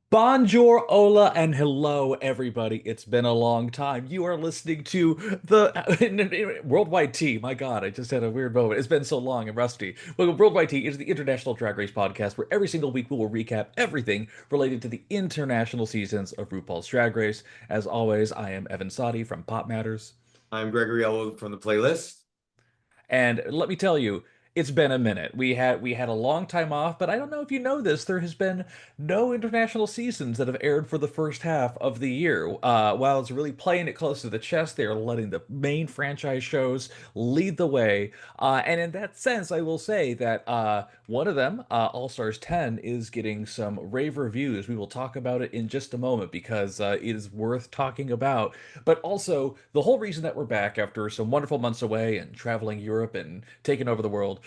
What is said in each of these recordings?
Bonjour, hola, and hello, everybody. It's been a long time. You are listening to the Worldwide Tea. My God, I just had a weird moment. It's been so long and rusty. Well, Worldwide Tea is the international drag race podcast where every single week we will recap everything related to the international seasons of RuPaul's Drag Race. As always, I am Evan Sawdey from Pop Matters. I'm Gregory Ellwood from the playlist. And let me tell you, it's been a minute. We had a long time off, but I don't know if you know this. There has been no international seasons that have aired for the first half of the year. While it's really playing it close to the chest, they are letting the main franchise shows lead the way. And in that sense, I will say that one of them, All Stars 10, is getting some rave reviews. We will talk about it in just a moment because it is worth talking about. But also, the whole reason that we're back after some wonderful months away and traveling Europe and taking over the world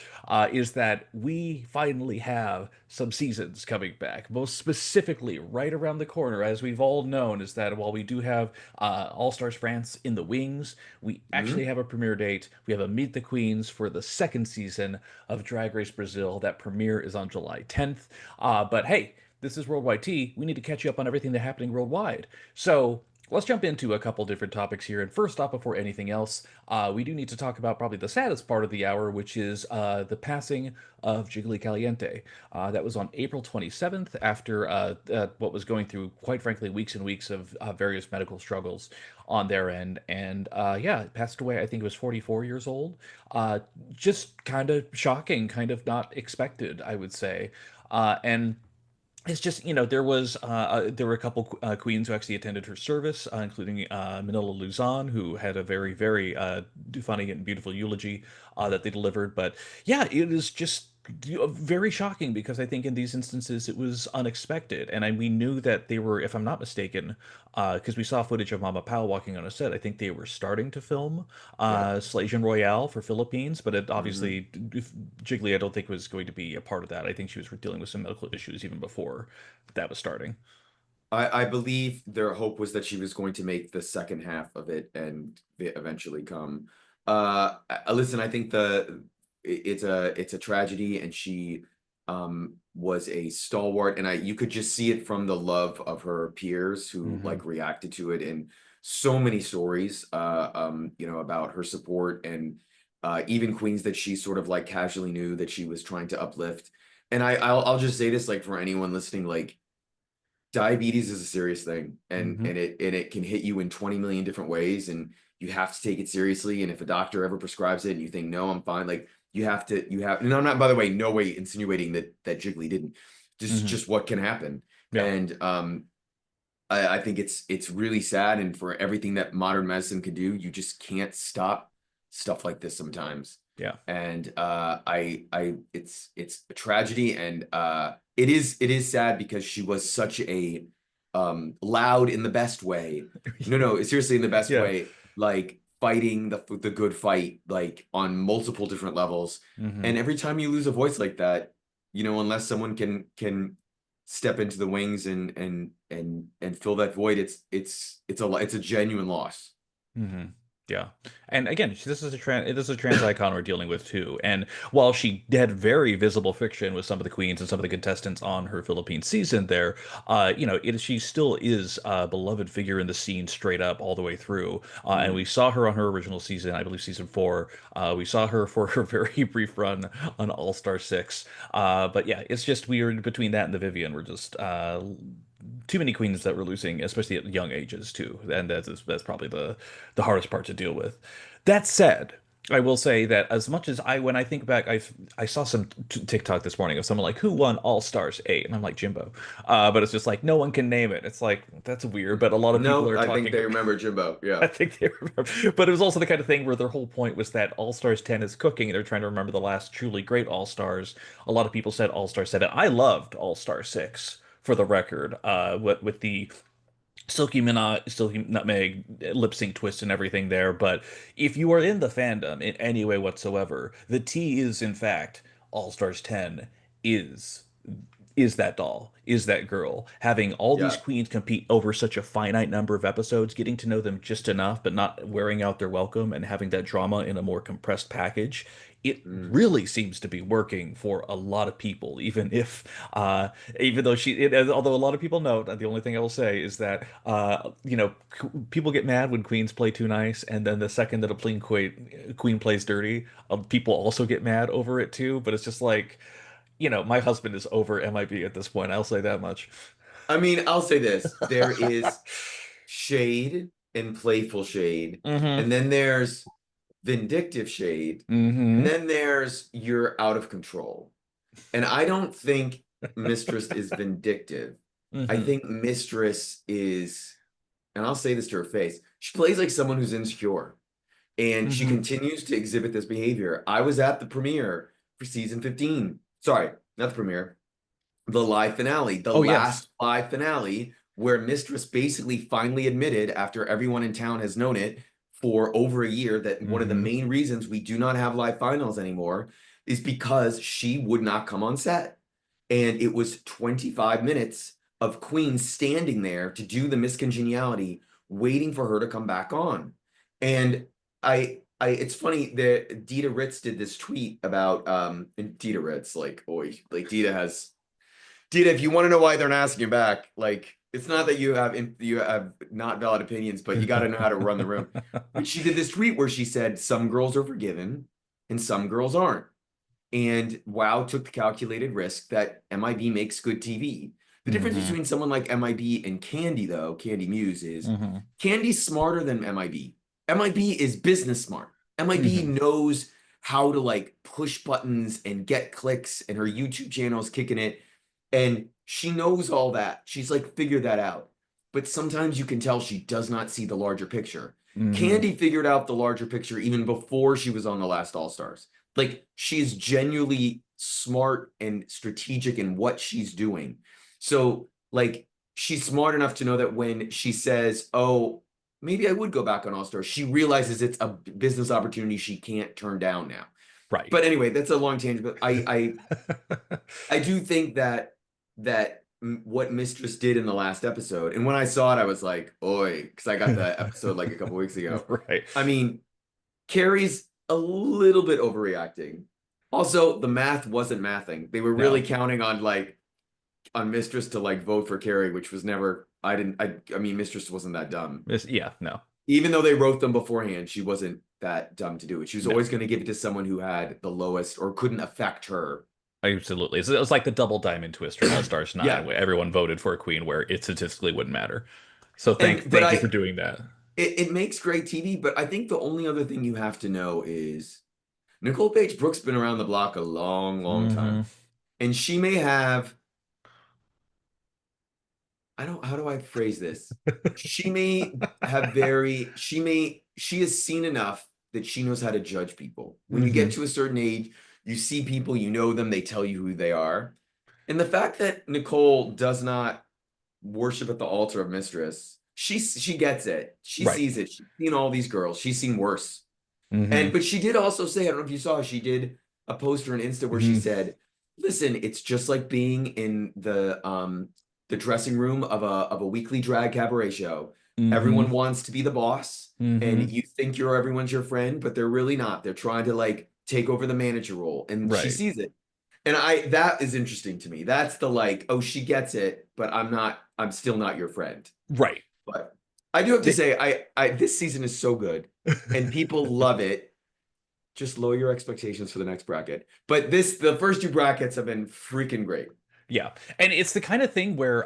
is that we finally have some seasons coming back. Most specifically, right around the corner, as we've all known, is that while we do have All Stars France in the wings, we actually Mhm. have a premiere date. We have a Meet the Queens for the second season of Drag Race Brazil. That premiere is on July 10th. But hey, this is Worldwide Tea. We need to catch you up on everything that's happening worldwide. So let's jump into a couple different topics here. And first off, before anything else, we do need to talk about probably the saddest part of the hour, which is the passing of Jiggly Caliente. That was on April 27th after what was going through, quite frankly, weeks and weeks of various medical struggles on their end. And yeah, passed away. I think it was 44 years old. Just kind of shocking, kind of not expected, I would say. And it's just, there were a couple queens who actually attended her service, including Manila Luzon, who had a very, very funny and beautiful eulogy that they delivered. But yeah, it is just very shocking because I think in these instances it was unexpected, and we knew that they were, if I'm not mistaken, because we saw footage of Mama Pao walking on a set. I think they were starting to film Yep. Slasian Royale for Philippines, but it hmm obviously Jiggly I don't think was going to be a part of that. I think she was dealing with some medical issues even before that was starting. I believe their hope was that she was going to make the second half of it and eventually come. Listen, I think it's a tragedy, and she was a stalwart, and I you could just see it from the love of her peers who Hmm. like reacted to it, and so many stories about her support, and even queens that she sort of like casually knew that she was trying to uplift. And I'll just say this, like, for anyone listening, like, diabetes is a serious thing, and Hmm. it can hit you in 20 million different ways, and you have to take it seriously. And if a doctor ever prescribes it and you think, no, I'm fine, like, you have, and I'm not, by the way, no way insinuating that Jiggly didn't. This is Hmm. just what can happen. Yeah. And I think it's really sad, and for everything that modern medicine can do, you just can't stop stuff like this sometimes. Yeah. And it's a tragedy, and it is sad because she was such a loud in the best way. No, seriously, in the best Yeah. way, like fighting the good fight, like on multiple different levels. Hmm. And every time you lose a voice like that, unless someone can step into the wings and fill that void, it's a genuine loss. Hmm. Yeah. And again, this is a trans icon we're dealing with too. And while she had very visible fiction with some of the queens and some of the contestants on her Philippine season there, she still is a beloved figure in the scene straight up all the way through. And we Mm. saw her on her original season, I believe season 4. We saw her for her very brief run on All Star 6. But yeah, it's just weird between that and the Vivian. We're just too many queens that we're losing, especially at young ages too, and that's probably the hardest part to deal with. That said, I will say that as much as when I think back, I saw some TikTok this morning of someone like who won All Stars 8, and I'm like Jimbo, but it's just like no one can name it. It's like that's weird, but a lot of people No, are I think talking. they remember Jimbo. I Yeah. think they remember, but it was also the kind of thing where their whole point was that All Stars 10 is cooking, and they're trying to remember the last truly great All Stars. A lot of people said All Star 7. I loved All Star 6 for the record, with the Silky Nutmeg lip sync twist and everything there. But if you are in the fandom in any way whatsoever, the T is in fact All Stars 10 is is that doll, is that girl. Having all these Yeah. queens compete over such a finite number of episodes, getting to know them just enough, but not wearing out their welcome and having that drama in a more compressed package, it Mm. really seems to be working for a lot of people, even if, even though although a lot of people know, the only thing I will say is that, people get mad when queens play too nice, and then the second that a queen plays dirty, people also get mad over it too. But it's just like, my husband is over MIB at this point. I'll say that much. I mean, I'll say this. There is shade and playful shade, Mm-hmm. and then there's vindictive shade, and Mm-hmm. then there's you're out of control. And I don't think Mistress is vindictive. I Mm-hmm. think Mistress is, and I'll say this to her face, she plays like someone who's insecure. And she Mm-hmm. continues to exhibit this behavior. I was at the premiere for season 15. Sorry, not the premiere, the live finale, the Oh, yes. last live finale, where Mistress basically finally admitted, after everyone in town has known it for over a year, that one of the Mm-hmm. main reasons we do not have live finals anymore is because she would not come on set. And it was 25 minutes of Queen standing there to do the miscongeniality, waiting for her to come back on. And it's funny that Dita Ritz did this tweet about and Dita Ritz, like, boy, like Dita, if you want to know why they're not asking you back, like, it's not that you have not valid opinions, but you got to know how to run the room. But she did this tweet where she said some girls are forgiven and some girls aren't. And WoW took the calculated risk that MIB makes good TV. The difference Mm-hmm. between someone like MIB and Candy, though, Candy Muse, is Mm-hmm. Candy's smarter than MIB. MIB is business smart. MIB Mm-hmm. knows how to like push buttons and get clicks, and her YouTube channel is kicking it. And she knows all that. She's like figured that out. But sometimes you can tell she does not see the larger picture. Mm-hmm. Candy figured out the larger picture even before she was on the last All Stars. Like she's genuinely smart and strategic in what she's doing. So like she's smart enough to know that when she says, "Oh, maybe I would go back on All Stars," she realizes it's a business opportunity she can't turn down now. Right. But anyway, that's a long tangent. But I do think that what Mistress did in the last episode, and when I saw it, I was like, "Oi," because I got the episode like a couple weeks ago. Right. I mean, Carrie's a little bit overreacting. Also, the math wasn't mathing. They were really No. counting on like on Mistress to like vote for Carrie, which was never. I didn't. I mean, Mistress wasn't that dumb. Yeah, no. Even though they wrote them beforehand, she wasn't that dumb to do it. She was No. always going to give it to someone who had the lowest or couldn't affect her. Absolutely. So it was like the double diamond twist from All Stars 9, Yeah, where everyone voted for a queen where it statistically wouldn't matter. So thank and but thank you for I doing that. it makes great TV. But I think the only other thing you have to know is Nicole Page Brooks been around the block a long, long Mm-hmm. time, and she may have I don't, how do I phrase this? She may have she has seen enough that she knows how to judge people. When you get Mm-hmm. to a certain age, you see people, you know them, they tell you who they are. And the fact that Nicole does not worship at the altar of Mistress, she gets it. She Right. sees it. She's seen all these girls. She's seen worse. Mm-hmm. And but she did also say, I don't know if you saw, she did a poster on Insta where she Mm-hmm. said, "Listen, it's just like being in the dressing room of a weekly drag cabaret show. Everyone Mm-hmm. wants to be the boss, and Mm-hmm. you think everyone's your friend, but they're really not. They're trying to like take over the manager role." And she Right. sees it. And I that is interesting to me. That's the like, oh, she gets it, but I'm still not your friend. Right. But I do have to Di- say, I this season is so good and people love it. Just lower your expectations for the next bracket. But the first two brackets have been freaking great. Yeah. And it's the kind of thing where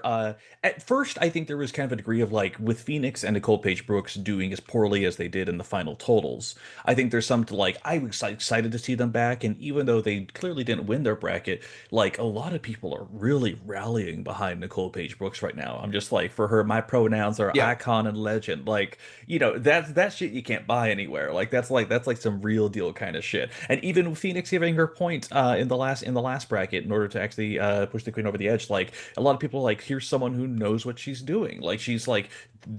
at first I think there was kind of a degree of like with Phoenix and Nicole Page Brooks doing as poorly as they did in the final totals. I think there's some to like I was excited to see them back, and even though they clearly didn't win their bracket, like a lot of people are really rallying behind Nicole Page Brooks right now. I'm just like, for her, my pronouns are Yeah. icon and legend. Like, that shit you can't buy anywhere. Like that's like some real deal kind of shit. And even Phoenix giving her point in the last bracket in order to actually push the queen over the edge. Like a lot of people are like, here's someone who knows what she's doing. Like she's like,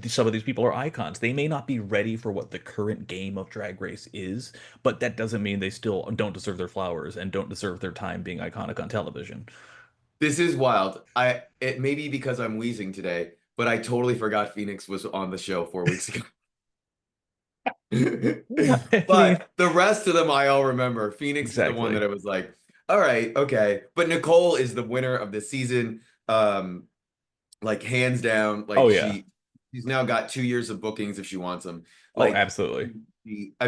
some of these people are icons. They may not be ready for what the current game of Drag Race is, but that doesn't mean they still don't deserve their flowers and don't deserve their time being iconic on television. This is wild. It may be because I'm wheezing today, but I totally forgot Phoenix was on the show 4 weeks ago. I mean, But the rest of them I all remember. Phoenix is the one exactly. that I was like, all right, okay. But Nicole is the winner of the season. Like hands down, Oh like yeah. she's now got 2 years of bookings if she wants them. Oh, Like absolutely.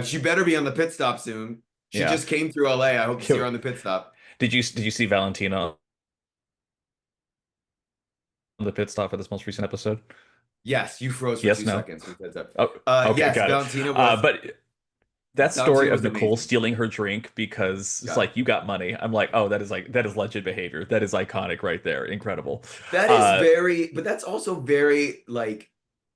she better be on the pit stop soon. She Yeah. just came through LA. I hope to see her on the pit stop. Did you see Valentina on the pit stop for this most recent episode? Yes, you froze for Yes, two no. seconds. Who said that? Oh, okay, Yes, got it. But that story Valentina of was Nicole amazing. stealing her drink because it's Yeah. like you got money. I'm like, oh, that is legend behavior. That is iconic right there. Incredible. That is Uh, very, but that's also very like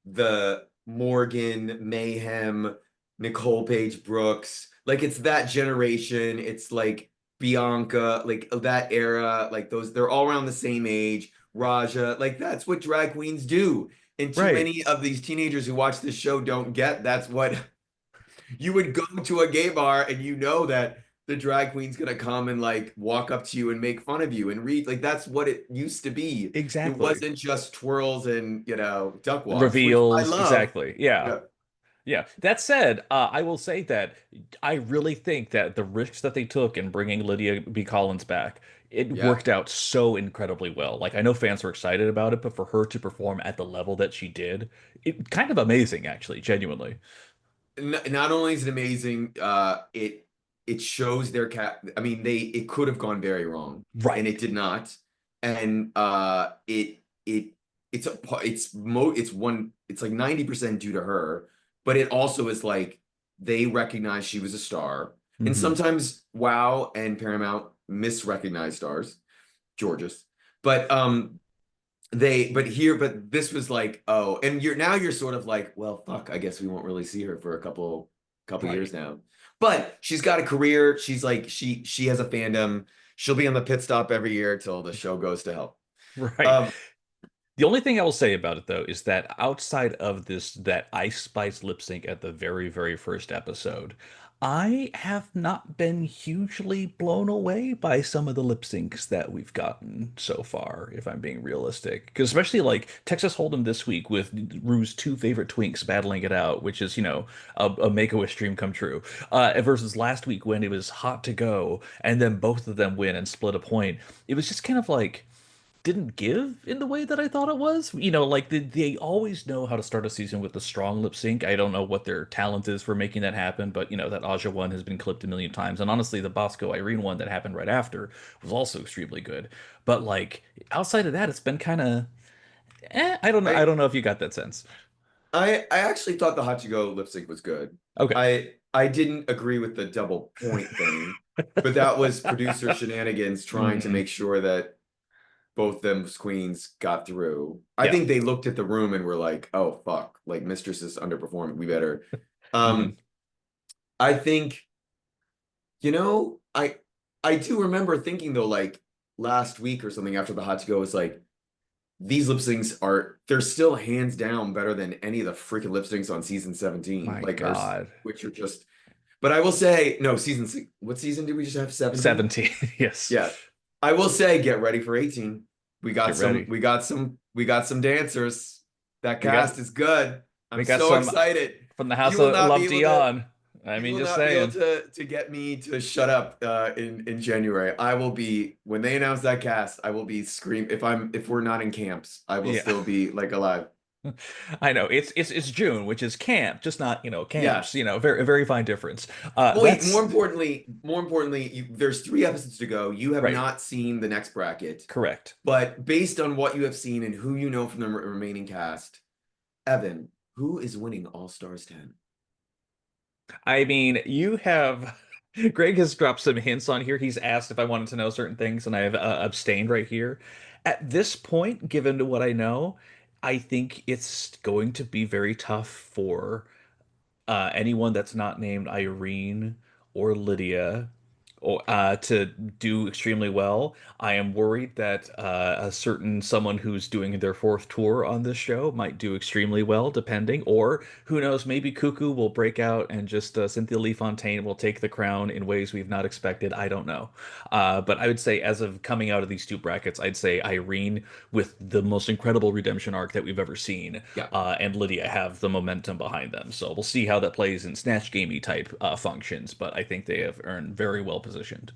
the Morgan, Mayhem, Nicole Page Brooks. Like it's that generation. It's like Bianca, like that era. Like those, they're all around the same age. Raja, like that's what drag queens do. And too right. many of these teenagers who watch this show don't get that's what you would go to a gay bar and you know that the drag queen's gonna come and like walk up to you and make fun of you and read like that's what it used to be. It Exactly. wasn't just twirls and duck walks, which I Reveals. love. Exactly. Yeah. Yeah, Yeah. That said, I will say that I really think that the risks that they took in bringing Lydia B. Collins back, it yeah. worked out so incredibly well. Like, I know fans were excited about it, but for her to perform at the level that she did, it kind of amazing, actually, genuinely. Not only is it amazing, it shows their cat. I mean, it could have gone very wrong, and Right. it did not. And it's like 90% due to her, but it also is like they recognize she was a star, and Hmm. sometimes Wow and Paramount misrecognize stars, Georges, but but this was like, oh, and you're sort of like, well, fuck, I guess we won't really see her for a couple Right. years now. But she's got a career. She's like she has a fandom. She'll be on the pit stop every year till the show goes to hell. Right. Um, The only thing I will say about it though is that outside of that Ice Spice lip sync at the very, very first episode, I have not been hugely blown away by some of the lip syncs that we've gotten so far, if I'm being realistic. Because especially like Texas Hold'em this week with Rue's two favorite twinks battling it out, which is, a Make-A-Wish dream come true. Versus last week when it was hot to go, and then both of them win and split a point. It was just kind of like didn't give in the way that I thought it was. Like they always know how to start a season with a strong lip sync. I don't know what their talent is for making that happen, but that Aja one has been clipped a million times. And honestly, the Bosco Irene one that happened right after was also extremely good. But like outside of that, it's been kind of I don't know. I I don't know if you got that sense. I actually thought the Hachigo lip sync was good. Okay. I didn't agree with the double point thing, but that was producer shenanigans trying to Hmm. make sure that both them queens got through. I Yeah. think they looked at the room and were like, "Oh fuck, like Mistress is underperforming. We better." Hmm. Um, I think you know, I do remember thinking though, like last week or something after the hot to go was like these lip syncs they're still hands down better than any of the freaking lip syncs on season 17, My like ours, God. which are just. But I will say, no, what season did we just have? 17? 17. Yes. Yeah. I will say, get ready for 18. Get ready. We got some dancers. That We got cast is good. we I'm got so some excited. from the House You will of not be Love able to Dion. I you mean, will just not be able saying. to get me to shut up in January. I will be when they announce that cast, I will be scream if we're not in camps, I will Yeah. still be like alive. I know it's June, which is camp, just not, Yeah. camps, very very fine difference. Wait, That's more importantly, there's 3 episodes to go. You have right. not seen the next bracket, Correct. but based on what you have seen and who you know from the remaining cast, Evan, who is winning All Stars 10? I mean, you have Greg has dropped some hints on here. He's asked if I wanted to know certain things, and I have abstained right here. At this point, given what I know, I think it's going to be very tough for anyone that's not named Irene or Lydia to do extremely well. I am worried that a certain someone who's doing their fourth tour on this show might do extremely well, depending. Or who knows, maybe Cuckoo will break out and just Cynthia Lee Fontaine will take the crown in ways we've not expected. I don't know. But I would say, as of coming out of these two brackets, I'd say Irene with the most incredible redemption arc that we've ever seen, Yeah. and Lydia have the momentum behind them. So we'll see how that plays in Snatch Gamey type functions, but I think they have earned very well positioned.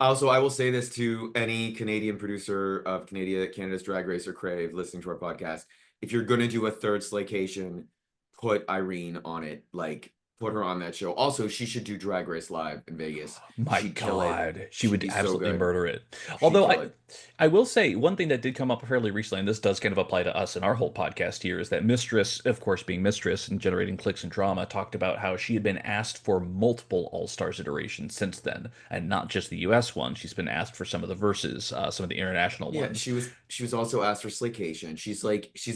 Also, I will say this to any Canadian producer of Canada's Drag Race or Crave listening to our podcast. If you're gonna do a third Slaycation, put Irene on it. Like, put her on that show. Also, she should do Drag Race Live in Vegas. My She'd kill it. God, she She'd would be so absolutely good. murder it. She'd Although kill I, it. I will say one thing that did come up fairly recently, and this does kind of apply to us in our whole podcast here, is that Mistress, of course, being Mistress and generating clicks and drama, talked about how she had been asked for multiple All Stars iterations since then, and not just the U.S. one. She's been asked for some of the verses, some of the international Yeah, ones. she was also asked for Slaycation. She's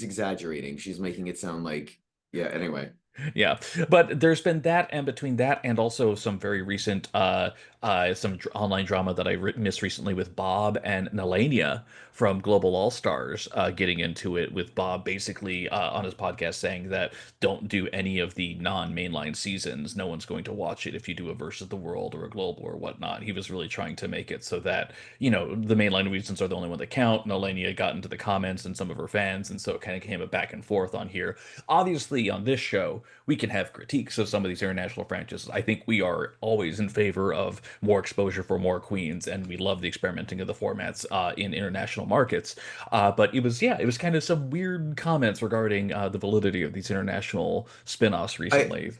exaggerating. She's making it sound like, yeah, anyway. Yeah, but there's been that, and between that and also some very recent online drama that I missed recently with Bob and Nelania from Global All Stars, getting into it with Bob basically on his podcast saying that don't do any of the non-mainline seasons. No one's going to watch it if you do a versus the world or a global or whatnot. He was really trying to make it so that, the mainline seasons are the only one that count. Nelania got into the comments and some of her fans, and so it kind of came a back and forth on here. Obviously, on this show, we can have critiques of some of these international franchises. I think we are always in favor of more exposure for more queens, and we love the experimenting of the formats in international markets. But it was kind of some weird comments regarding the validity of these international spin-offs I recently.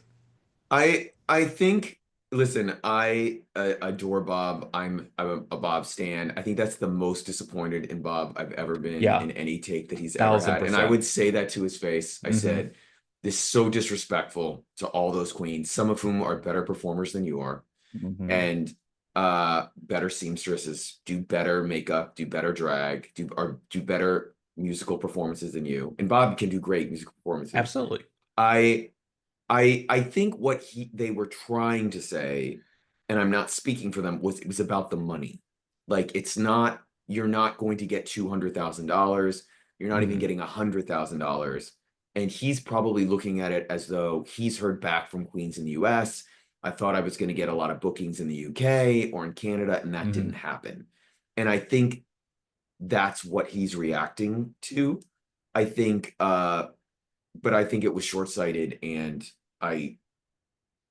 I think, listen, I adore Bob. I'm a Bob stan. I think that's the most disappointed in Bob I've ever been Yeah, in any take that he's ever thousand had. And I percent. would say that to his face. I Mm-hmm. said, this is so disrespectful to all those queens, some of whom are better performers than you are, Mm-hmm. and better seamstresses, do better makeup, do better drag, do better musical performances than you. And Bob can do great musical performances. Absolutely. I I think what they were trying to say, and I'm not speaking for them, was it was about the money. Like, it's not, you're not going to get $200,000. You're not even Mm-hmm. getting $100,000. And he's probably looking at it as though he's heard back from queens in the US. I thought I was going to get a lot of bookings in the UK or in Canada, and that Mm-hmm. didn't happen. And I think that's what he's reacting to. I think but I think it was short-sighted, and I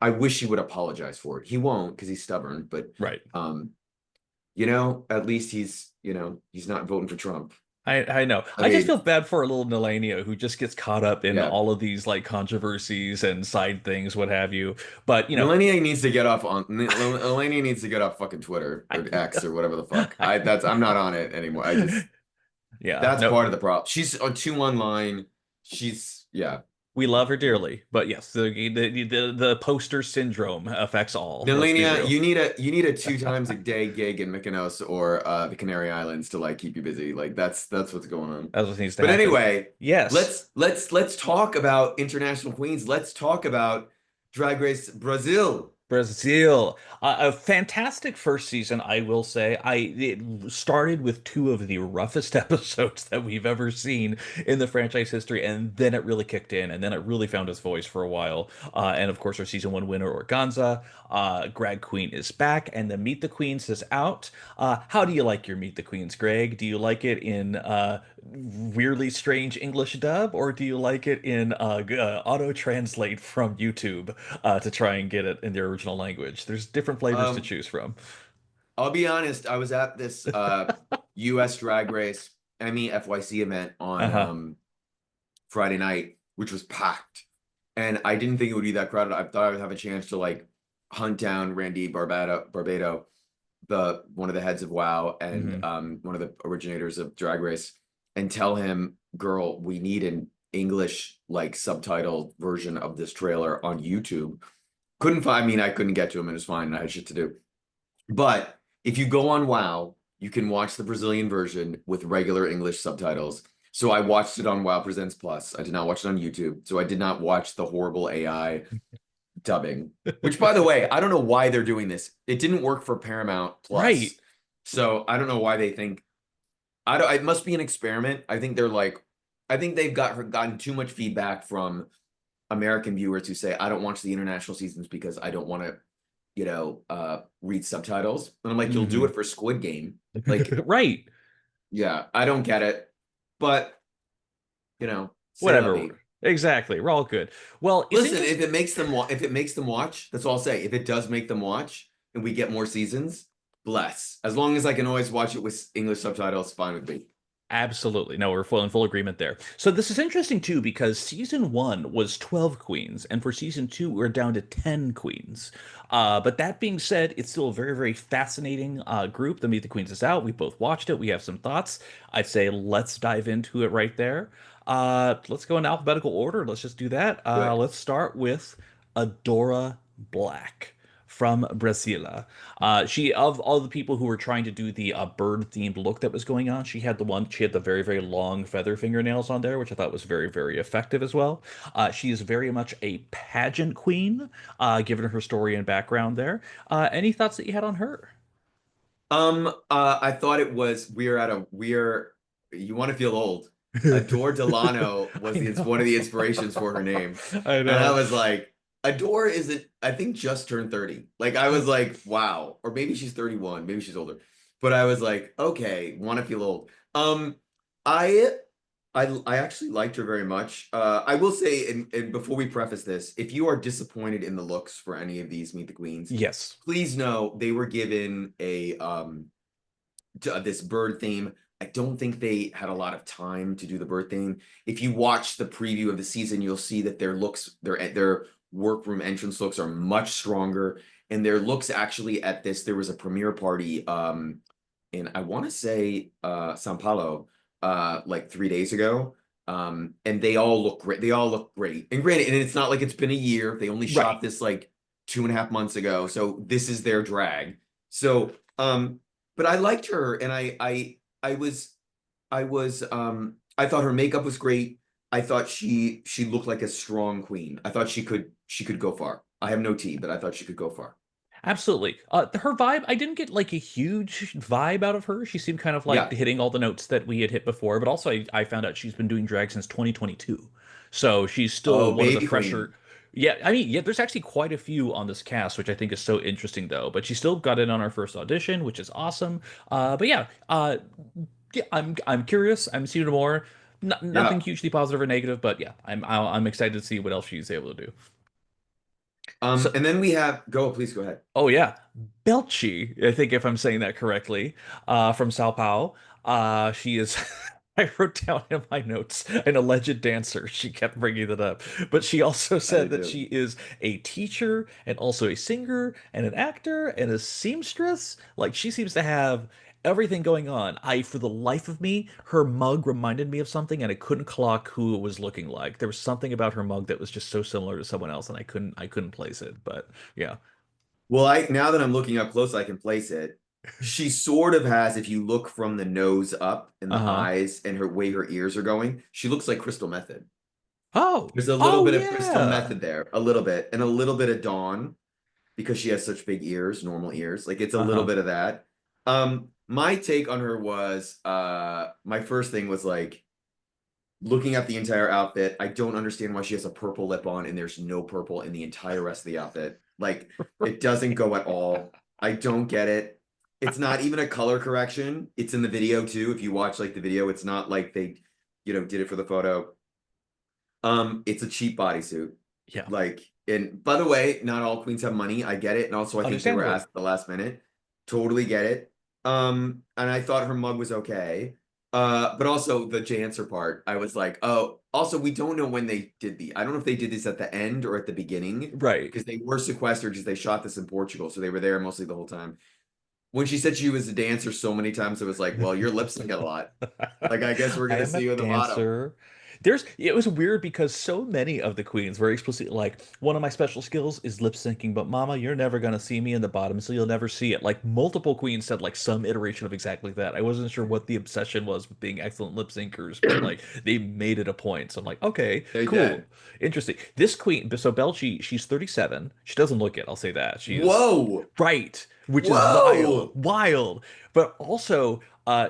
I wish he would apologize for it. He won't because he's stubborn, but Right. um, at least he's not voting for Trump. I know. I I just mean, feel bad for a little Nelania who just gets caught up in yeah. all of these like controversies and side things, what have you. But Melania needs to get off on Melania needs to get off fucking Twitter I, or X or whatever the fuck. I I'm not on it anymore. I just yeah, That's no, part of the problem. She's on too online. She's yeah. we love her dearly, but yes, the poster syndrome affects all. Let's be Nelania, real. you need a 2 times a day gig in Mykonos or the Canary Islands to like keep you busy. Like that's what's going on. That's what needs to But happen. anyway, Yes. let's talk about international queens. Let's talk about Drag Race Brazil. Brazil, a fantastic first season, I will say. It started with two of the roughest episodes that we've ever seen in the franchise history, and then it really kicked in, and then it really found its voice for a while. And of course, our season one winner, Organza, Greg Queen is back, and the Meet the Queens is out. How do you like your Meet the Queens, Greg? Do you like it in weirdly strange English dub, or do you like it in auto translate from YouTube to try and get it in the original language? There's different flavors to Um, choose from. I'll be honest, I was at this US Drag Race Emmy FYC event on Uh-huh. Friday night, which was packed. And I didn't think it would be that crowded. I thought I would have a chance to like hunt down Randy Barbado, the one of the heads of WoW and Hmm. one of the originators of Drag Race, and tell him, girl, we need an English like subtitled version of this trailer on YouTube. Couldn't find, I mean, I couldn't get to him, and it was fine, and I had shit to do. But if you go on WoW, you can watch the Brazilian version with regular English subtitles. So I watched it on WoW Presents Plus. I did not watch it on YouTube. So I did not watch the horrible AI dubbing. Which, by the way, I don't know why they're doing this. It didn't work for Paramount Right. Plus, so I don't know why they think. I don't. It must be an experiment. I think they're like. I think they've gotten too much feedback from American viewers who say I don't watch the international seasons because I don't want to, read subtitles. And I'm like, you'll do Hmm. it for Squid Game. Like, Right. yeah, I don't get it, but say la vie. Whatever. Exactly. We're all good. Well, it's Listen, interesting. if it makes them watch, that's all I'll say. If it does make them watch and we get more seasons, bless. As long as I can always watch it with English subtitles, fine with me. Absolutely. No, we're in full agreement there. So this is interesting too because season one was 12 queens, and for season two, we're down to 10 queens. But that being said, it's still a very, very fascinating group. The Meet the Queens is out. We both watched it. We have some thoughts. I'd say let's dive into it right there. Let's go in alphabetical order. Let's just do that. Do it. Let's start with Adora Black from Brasilia. She of all the people who were trying to do the bird themed look that was going on, she had the very very long feather fingernails on there, which I thought was very very effective as well. She is very much a pageant queen, given her story and background there. Any thoughts that you had on her? I thought it was we're you want to feel old. Adore Delano was I one of know. the inspirations for her name. I And I know. was like, Adore isn't, I think just turned 30. Like I was like, wow. Or maybe she's 31, maybe she's older. But I was like, okay, want to feel old. I I actually liked her very much. I will say, and before we preface this, if you are disappointed in the looks for any of these Meet the Queens, Yes. please know they were given a this bird theme. I don't think they had a lot of time to do the bird theme. If you watch the preview of the season, you'll see that their workroom entrance looks are much stronger, and their looks actually at this. There was a premiere party in I want to say Sao Paulo like 3 days ago. And they all look great. They all look great. And granted, and it's not like it's been a year. They only Right. shot this like 2.5 months ago. So this is their drag. So but I liked her, and I thought her makeup was great. I thought she looked like a strong queen. I thought she could go far. I have no tea, but I thought she could go far. Absolutely. Her vibe, I didn't get like a huge vibe out of her. She seemed kind of like Yeah. hitting all the notes that we had hit before, but also I found out she's been doing drag since 2022. So she's still Oh, one of the baby queen. fresher. Yeah, I mean, yeah, there's actually quite a few on this cast, which I think is so interesting though. But she still got in on our first audition, which is awesome. But yeah, yeah, I'm curious. I'm seeing more. Nothing Yeah. hugely positive or negative, but yeah, I'm excited to see what else she's able to do. So, And then we have please go ahead. oh yeah, Belchi, I think if I'm saying that correctly, from Sao Paulo. She is. I wrote down in my notes an alleged dancer. She kept bringing that up, but she also I said did that too. she is a teacher and also a singer and an actor and a seamstress. Like she seems to have everything going on. For the life of me, her mug reminded me of something, and I couldn't clock who it was looking like. There was something about her mug that was just so similar to someone else, and I couldn't place it. But yeah. Well, I now that I'm looking up close, I can place it. She sort of has, if you look from the nose up and the Uh-huh. eyes and her way her ears are going, she looks like Crystal Method. Oh, There's a little oh bit of Crystal yeah. Method there, a little bit, and a little bit of Dawn because she has such big ears, normal ears. Like it's a little Uh-huh. bit of that. My take on her was my first thing was like looking at the entire outfit. I don't understand why she has a purple lip on and there's no purple in the entire rest of the outfit. Like it doesn't go at all. I don't get it. It's not even a color correction. It's in the video too. If you watch like the video, it's not like they, did it for the photo. It's a cheap bodysuit. Yeah. Like, and by the way, not all queens have money. I get it. And also I think they were Understandable. asked at the last minute. Totally get it. And I thought her mug was okay. But also the dancer part, I was like, oh, also we don't know when they did I don't know if they did this at the end or at the beginning, Right. because they were sequestered because they shot this in Portugal. So they were there mostly the whole time. When she said she was a dancer so many times, it was like, well, you're lip syncing a lot. Like, I guess we're I gonna am see a you at the bottom. dancer. It was weird because so many of the queens were explicitly like, one of my special skills is lip syncing, but mama, you're never gonna see me in the bottom, so you'll never see it. Like multiple queens said like some iteration of exactly that. I wasn't sure what the obsession was with being excellent lip syncers, but like they made it a point. So I'm like, okay, They cool. did. Interesting. This queen, so Belchi, she's 37. She doesn't look it, I'll say that. She's Whoa. right, which is wild, Whoa. wild. But also,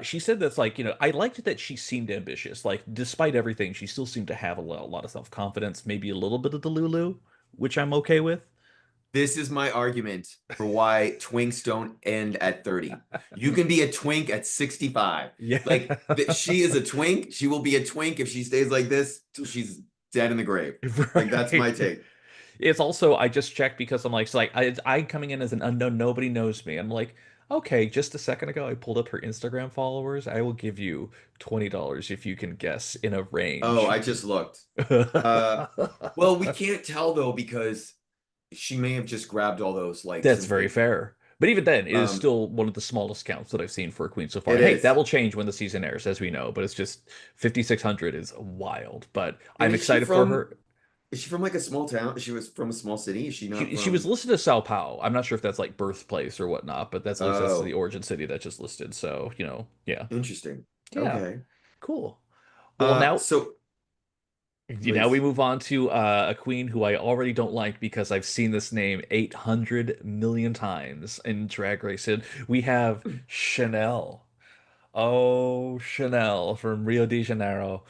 she said that's like, I liked that she seemed ambitious. Like, despite everything, she still seemed to have a lot of self-confidence, maybe a little bit of the Lulu, which I'm okay with. This is my argument for why twinks don't end at 30. You can be a twink at 65. Yeah. Like she is a twink. She will be a twink if she stays like this till she's dead in the grave. Like that's my Right. take. It's also, I just checked because I'm like, it's like I coming in as an unknown, nobody knows me. I'm like, okay, just a second ago, I pulled up her Instagram followers. I will give you $20 if you can guess in a Oh, range. I just looked. Uh, well, we can't tell though because she may have just grabbed all those likes That's and very taken. fair. But even then, it is Um, still one of the smallest counts that I've seen for a queen so far. it And hey, that is. will change when the season airs, as we know. But it's just 5,600 is wild. But And I'm excited for her. is she from like a small town? She was from a small city. Is she not She was from? listed as Sao Paulo. I'm not sure if that's like birthplace or whatnot, but that's at least that's the Oh, origin city that's just listed. So, yeah. interesting. Yeah. Okay. Cool. Well, now So now we please. move on to a queen who I already don't like because I've seen this name 800 million times in Drag Race. And we have Chanel. Oh, Chanel from Rio de Janeiro.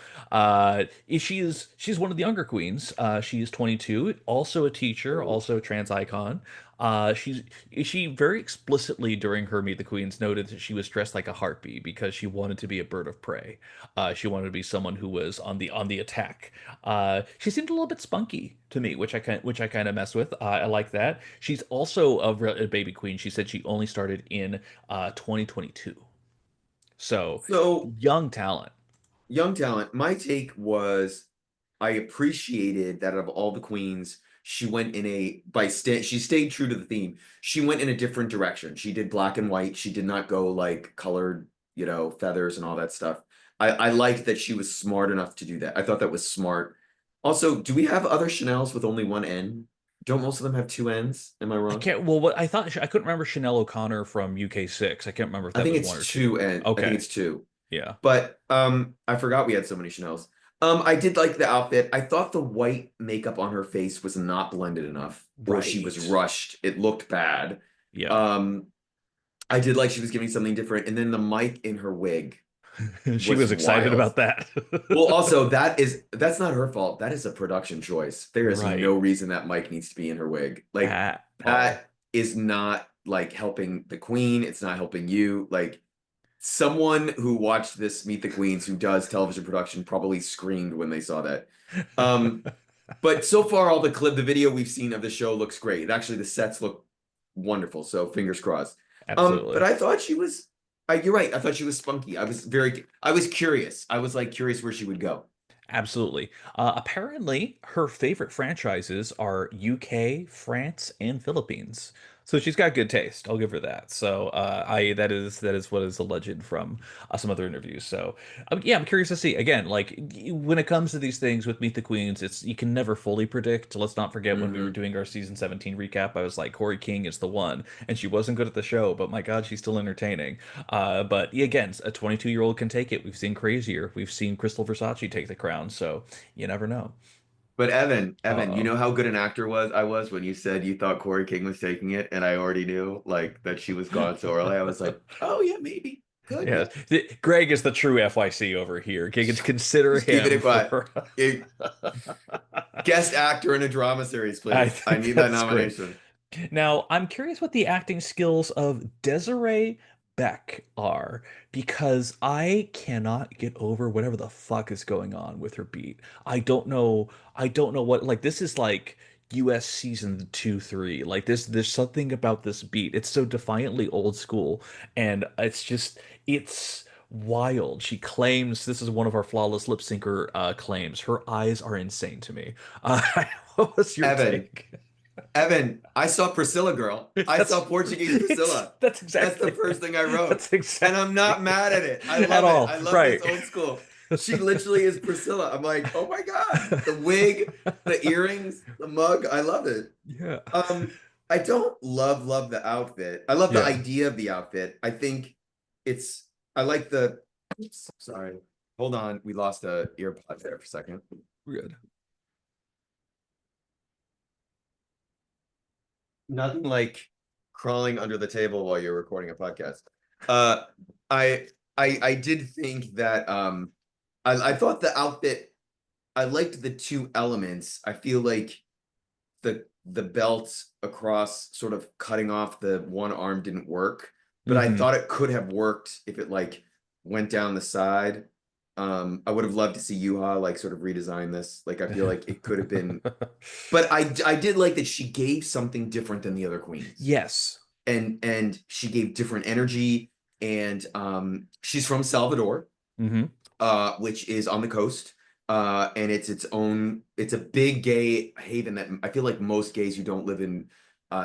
She's one of the younger queens. She is 22, also a teacher, Oh. also a trans icon. She very explicitly during her Meet the Queens noted that she was dressed like a harpy because she wanted to be a bird of prey. She wanted to be someone who was on the attack. She seemed a little bit spunky to me, which I kind of mess with. I like that. She's also a baby queen. She said she only started in 2022. So, So young talent. young talent. My take was I appreciated that of all the queens, she went in a she stayed true to the theme. She went in a different direction. She did black and white. She did not go like colored, feathers and all that stuff. I liked that she was smart enough to do that. I thought that was smart. Also, do we have other Chanel's with only one N? Don't most of them have two N's? Am I I wrong? can't, well, what I thought, I couldn't remember Chanel O'Connor from UK6. I can't remember if I that think was it's one or two. two N. I think Okay. it's two. Yeah. But I forgot we had so many Chanel's. I did like the outfit. I thought the white makeup on her face was not blended enough, or she was Right. rushed. It looked bad. Yeah. Um, I did like she was giving something different, and then the mic in her wig She was was excited wild. about that. Well, also that's not her fault. That is a production choice. There is no Right. reason that mic needs to be in her wig. Like At all. that is not like helping the queen. It's not helping you. Like someone who watched this Meet the Queens who does television production probably screamed when they saw that. Um, but so far, the video we've seen of the show looks great. Actually, the sets look wonderful. So fingers crossed. But Absolutely. I thought she was. You're right. I thought she was spunky. I was curious. I was like curious where she would go. Absolutely. Apparently, her favorite franchises are UK, France, and Philippines. So she's got good taste. I'll give her that. So I that is what is alleged from some other interviews. So yeah, I'm curious to see again. Like when it comes to these things with Meet the Queens, it's you can never fully predict. Let's not forget when we were Hmm. doing our season 17 recap. I was like, Corey King is the one, and she wasn't good at the show, but my God, she's still entertaining. But yeah, again, a 22-year-old can take it. We've seen crazier. We've seen Crystal Versace take the crown, so you never know. But Evan, you Uh-oh. know how good an actor I was when you said you thought Corey King was taking it, and I already knew like that she was gone so early. I was like, oh yeah, maybe could, Yeah, yeah. Greg is the true FYC over here. Consider Just keeping him it quiet. for. Eh, guest actor in a drama series, I please. I think need that that's great. nomination. Now, I'm curious what the acting skills of Desiree Beck are because I cannot get over whatever the fuck is going on with her beat. I don't know. I don't know what like this is like US season 2 3. Like this there's something about this beat. It's so defiantly old school and it's wild. She claims this is one of our flawless lip syncer claims. Her eyes are insane to me. What was your Evan, take? I saw Priscilla Girl. I That's saw Portuguese Priscilla. that's That's the exactly first thing I wrote. that's And I'm not exactly mad at it. I at love it. all. I love this Right. old school. She literally is Priscilla. I'm like, oh my God, the wig, the earrings, the mug. I love it. Yeah. Um, I don't love the outfit. I love the Yeah. idea of the outfit. I think it's I like the oops, sorry. Hold on. We lost a earpod there for a second. We're good. Nothing like crawling under the table while you're recording a podcast. Uh I I did think that I thought the outfit I liked the two elements. I feel like the belt across sort of cutting off the one arm didn't work, but I Hmm. thought it could have worked if it like went down the side. I would have loved to see Yuha like sort of redesign this. Like I feel like it could have been, but I did like that she gave something different than the other queens, Yes. and she gave different energy, and she's from Salvador, Hmm. which is on the coast. And it's its own, it's a big gay haven that I feel like most gays who don't live in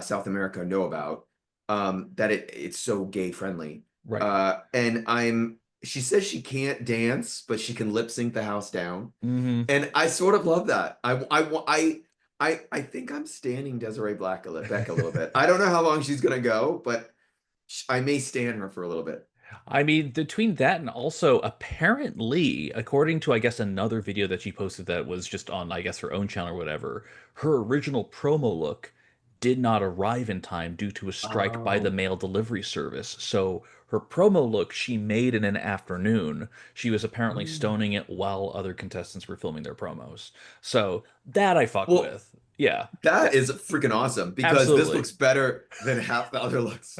South America know about. That it's so gay friendly. Right. And she says she can't dance, but she can lip sync the house down. Hmm. And I sort of love that. I think I'm standing Desiree Beck a little bit. I don't know how long she's gonna go, but I may stand her for a little bit. I mean, between that and also apparently, according to I guess another video that she posted that was just on I guess her own channel or whatever, her original promo look did not arrive in time due to a strike by the Oh. mail delivery service. So her promo look she made in an afternoon. She was apparently stoning it while other contestants were filming their promos. So that I fuck Well, with. Yeah, that is freaking awesome because this absolutely. looks better than half the other looks.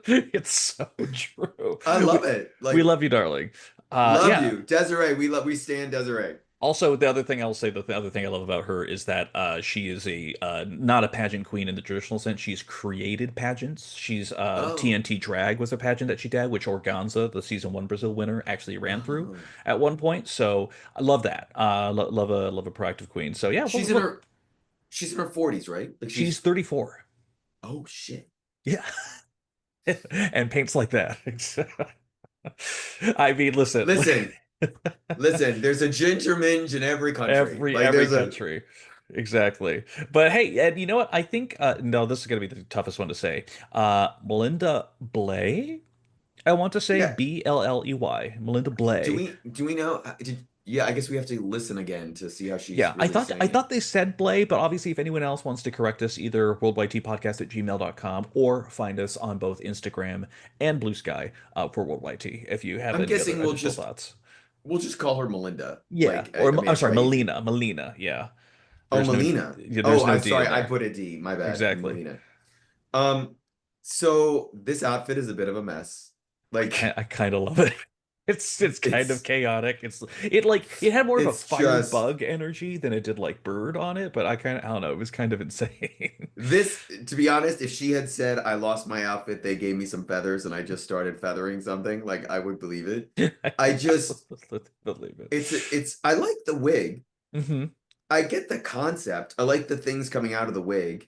It's so true. I We love it. we Like, love you, darling. love Yeah. you, Desiree. We stand Desiree. Also, the other thing I'll say, the other thing I love about her is that she is a not a pageant queen in the traditional sense. She's created pageants. She's Oh, TNT Drag was a pageant that she did, which Organza, the season one Brazil winner, actually ran through oh. at one point. So I love that. Love a proactive queen. So yeah, She's in her she's in her 40s, right? Like she's she's 34. oh shit. Yeah, and paints like that. I mean, listen. Listen, listen, there's a ginger minge in every country. Like Every there's a country. Exactly. But hey, and you know what? I think no, this is gonna be the toughest one to say. Melinda Bley, I want to say yeah. Bley. Melinda Bley. Do we know yeah, I guess we have to listen again to see how she's Yeah, I really thought saying it. they said Blay, but obviously if anyone else wants to correct us, either worldwideteapodcast@gmail.com or find us on both Instagram and Blue Sky for Worldwide Tea if you have I'm any other guessing additional thoughts. we'll just call her Melinda. Yeah, Like or I mean I'm it's sorry, probably easy. Melina. Yeah. Oh, There's no Melina. yeah, Oh, there's no I'm D sorry. in I there. put a D. My bad. Exactly. Melina. Um, so this outfit is a bit of a mess. Like I kind of love it. It's kind of it's chaotic. It had more of a it's just firebug energy than it did like bird on it, but I don't know, it was kind of insane. this, to be honest, if she had said I lost my outfit, they gave me some feathers and I just started feathering something, like I would believe it. I I just would believe it. it's I like the wig. Hmm. I get the concept. I like the things coming out of the wig.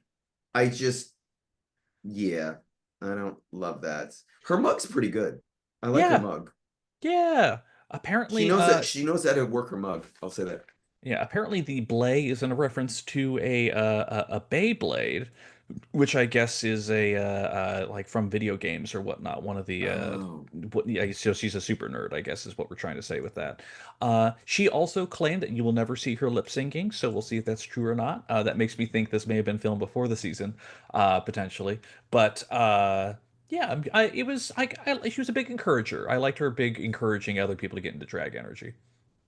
I just yeah, I don't love that. Her mug's pretty good. I like her Yeah, mug. yeah. Apparently, She knows how to work her mug. I'll say that. yeah, apparently the blade is in a reference to a Beyblade, which I guess is a like from video games or whatnot. One of the Oh. what yeah, so she's a super nerd, I guess is what we're trying to say with that. She also claimed that you will never see her lip syncing, so we'll see if that's true or not. That makes me think this may have been filmed before the season, potentially. But yeah, it was she was a big encourager. I liked her big encouraging other people to get into drag energy.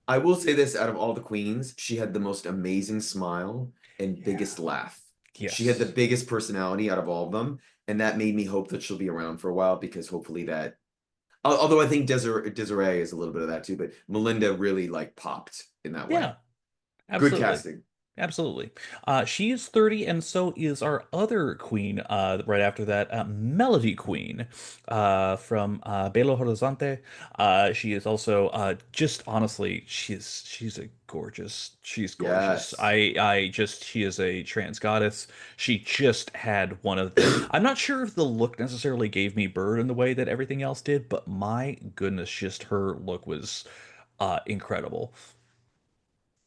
I will say this, out of all the queens, she had the most amazing smile and Yeah. biggest laugh. She had the Yes. biggest personality out of all of them, and that made me hope that she'll be around for a while because hopefully that although I think Desiree is a little bit of that too, but Melinda really like popped in that way. Yeah. Good Absolutely. casting. Absolutely. She is 30, and so is our other queen right after that, Mellody Queen from Belo Horizonte. She is also just honestly, she's gorgeous. Yes. She is a trans goddess. She just had one of the, I'm not sure if the look necessarily gave me bird in the way that everything else did, but my goodness, just her look was incredible.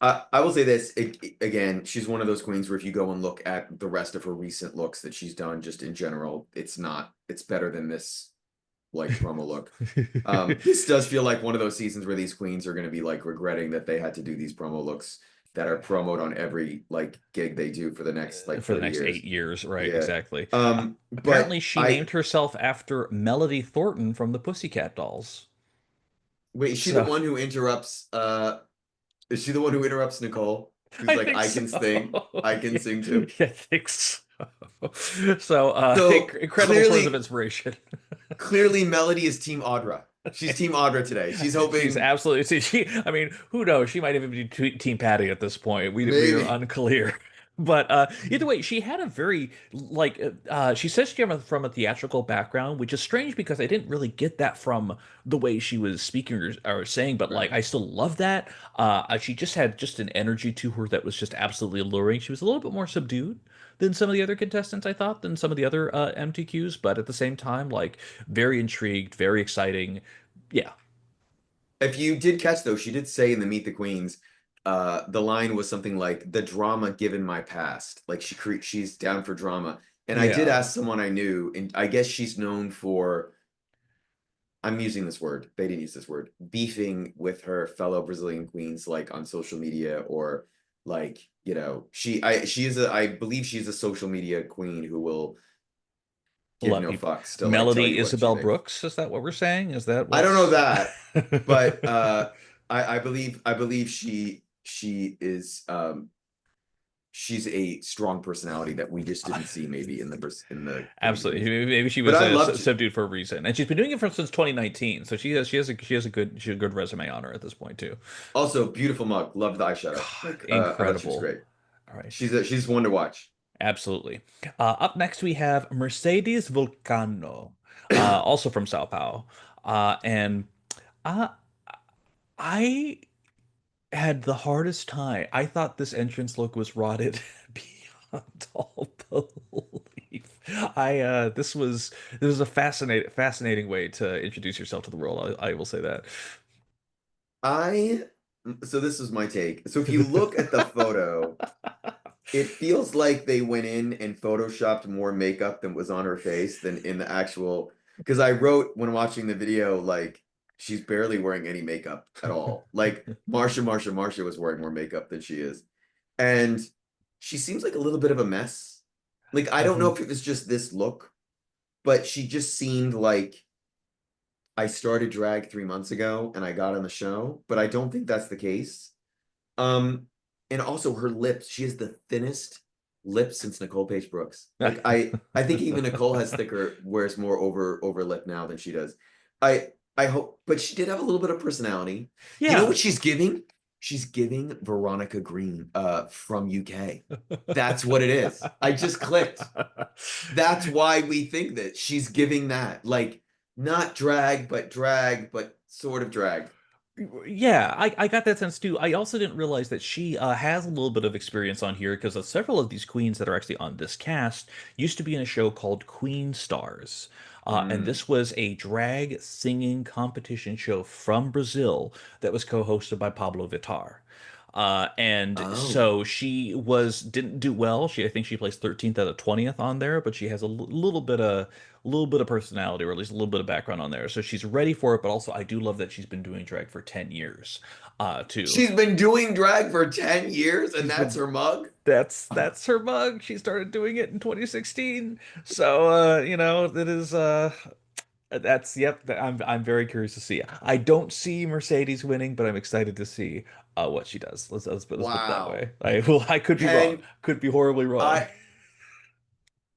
I will say this again, she's one of those queens where if you go and look at the rest of her recent looks that she's done just in general, it's better than this like promo look. This does feel like one of those seasons where these queens are going to be like regretting that they had to do these promo looks that are promoted on every like gig they do for the next like For the 30 next years. 8 years, right? Yeah. Exactly. But Apparently, she I named herself after Melody Thornton from the Pussycat Dolls. wait, is she the So one who interrupts is she the one who interrupts Nicole? Who's I like, think I so. can sing, I can Yeah, sing too. yeah, I think so. So, So incredible source of inspiration. clearly Melody is Team Audra. She's Team Audra today. She's She's hoping absolutely. I mean, who knows? She might even be Team Patty at this point. We are maybe. unclear. But either way, she had a very like she says she came from a theatrical background, which is strange because I didn't really get that from the way she was speaking or saying. But like, Right. I still love that. She just had just an energy to her that was just absolutely alluring. She was a little bit more subdued than some of the other contestants, I thought, than some of the other MTQs. But at the same time, like, very intrigued, very exciting. Yeah, If you did catch though, she did say in the Meet the Queens, the line was something like the drama given my past. Like she's down for drama. And I did yeah. ask someone I knew, and I guess she's known for I'm using this word, they didn't use this word, beefing with her fellow Brazilian queens like on social media or like, she is I believe she's a social media queen who will give Let no people. fucks to like tell Melody you what she Isabel thinks. Brooks, is that what we're saying? Is that I don't know what's that, but I believe she is she's a strong personality that we just didn't see maybe in the absolutely. queens. Maybe she But was I loved subdued for a reason, and she's been doing it since 2019. So she has a good resume on her at this point too. also beautiful mug. Loved the eyeshadow. God, Like I thought she was incredible. great. All right, She's one to watch. absolutely. Up next we have Mercedes Vulcano, also from Sao Paulo, and uh, I had the hardest time. I thought this entrance look was rotted beyond all belief. This was a fascinating way to introduce yourself to the world. I will say that. I so this is my take. So if you look at the photo, it feels like they went in and photoshopped more makeup than was on her face than in the actual. Because I wrote when watching the video, like she's barely wearing any makeup at all. Like Marsha was wearing more makeup than she is, and she seems like a little bit of a mess. Like I don't know Mhm. if it was just this look, but she just seemed like I started drag 3 months ago and I got on the show, but I don't think that's the case. Um, and also her lips, she has the thinnest lips since Nicole Page Brooks. Like I think even Nicole has thicker, wears more over lip now than she does. I hope, but she did have a little bit of personality. You know Yeah. what she's giving? She's giving Veronica Green from UK. That's what it is. I just clicked. That's why we think that she's giving that. Like not drag, but sort of drag. Yeah, I got that sense too. I also didn't realize that she has a little bit of experience on here because several of these queens that are actually on this cast used to be in a show called Queen Stars. And Mm. this was a drag singing competition show from Brazil that was co-hosted by Pablo Vittar. And Oh. so didn't do well. I think she placed 13th out of 20th on there, but she has a little bit of personality, or at least a little bit of background on there. So she's ready for it, but also I do love that she's been doing drag for 10 years, too. She's been doing drag for 10 years and She's that's been her mug? that's her mug. She started doing it in 2016. So that is that's yep, I'm very curious to see. I don't see Mercedes winning, but I'm excited to see what she does. Let's put it that Wow. way. I could be wrong. Can Could be horribly wrong. I,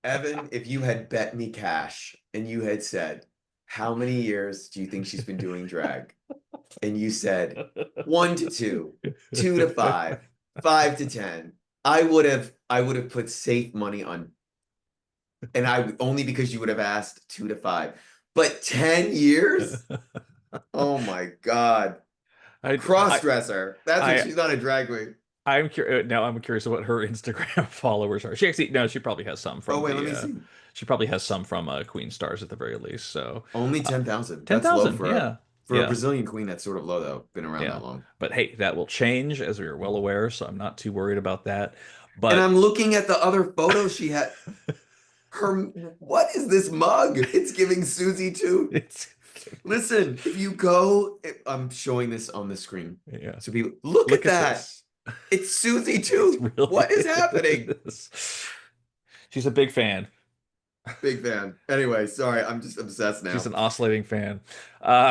Evan, if you had bet me cash and you had said, how many years do you think she's been doing drag? And you said 1 to 2, 2 to 5, 5 to 10, I would have put safe money on, and only because you would have asked 2 to 5. But 10 years? Oh my God. I I Cross-dresser. That's what I she's not a drag queen. I'm curious now. I'm curious what her Instagram followers are. She actually no, she probably has some Oh from wait, let me see. she probably has some from Queen Stars at the very least. So Only uh, 10,000. ten That's low thousand, for a yeah. For a Yeah. Brazilian queen, that's sort of low though. Been around Yeah. that long. But hey, that will change, as we are well aware, so I'm not too worried about that. And But I'm looking at the other photos she had. Her, what is this mug? It's giving Susie too. it's Listen, if you go, I'm showing this on the screen. yeah. So people, look Look at at that. this. It's Susie It too. really What is happening? is. She's a big fan. Big fan. Anyway, sorry, I'm just obsessed She's now. an oscillating fan.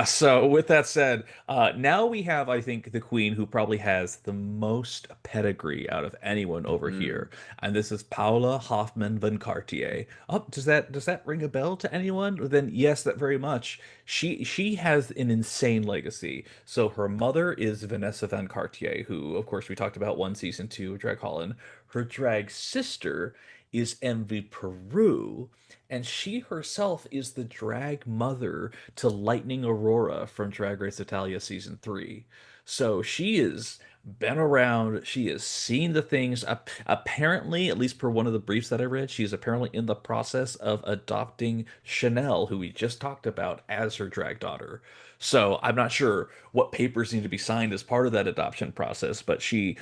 So with that said, now we have, I think, the queen who probably has the most pedigree out of anyone over Mm. here, and this is Paula Hoffman van Cartier. Oh, does that ring a bell to anyone? Then yes, that very much. She has an insane legacy. So her mother is Vanessa van Cartier, who, of course, we talked about one season two of Drag Holland. Her drag sister is Envy Peru, and she herself is the drag mother to Lightning Aurora from Drag Race Italia season 3. So she has been around, she has seen the things. Apparently, at least per one of the briefs that I read, she is apparently in the process of adopting Chanel, who we just talked about, as her drag daughter. So I'm not sure what papers need to be signed as part of that adoption process, but she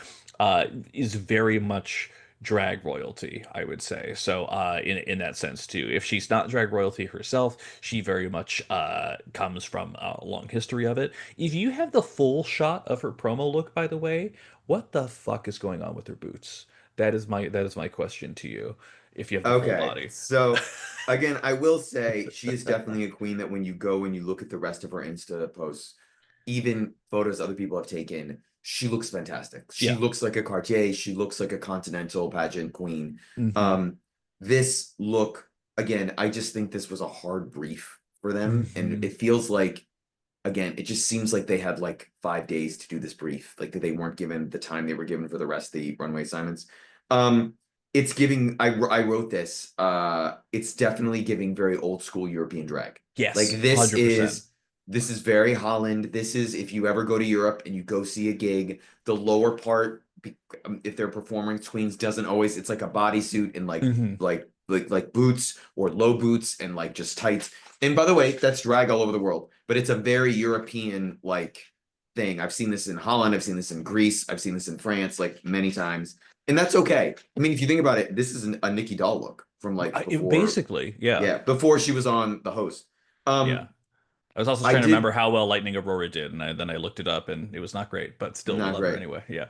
is very much drag royalty, I would say. So, in that sense too, if she's not drag royalty herself, she very much comes from a long history of it. If you have the full shot of her promo look, by the way, what the fuck is going on with her boots? That is my question to you. If you have the full Okay, body, so again, I will say she is definitely a queen that when you go and you look at the rest of her Insta posts, even photos other people have taken, she looks fantastic. She yeah. looks like a Cartier, she looks like a continental pageant queen. Hmm. Um, this look, again, I just think this was a hard brief for them, and Hmm. it feels like, again, it just seems like they had like 5 days to do this brief, like that they weren't given the time they were given for the rest of the runway assignments. Um, it's giving, I wrote this, it's definitely giving very old school European drag. Like Yes, 100%. this is very Holland. This is, if you ever go to Europe and you go see a gig, the lower part, if they're performing queens, doesn't always, it's like a bodysuit and Hmm. like boots or low boots and like just tights. And by the way, that's drag all over the world, but it's a very European like thing. I've seen this in Holland, I've seen this in Greece, I've seen this in France like many times. And that's okay. I mean, if you think about it, this is a Nikki Doll look from like before, Basically, yeah, yeah, before she was on the host. yeah. Um, I was also I trying to remember did how well Lightning Aurora did, and then I looked it up, and it was not great, but still, we not love her great. anyway. Yeah.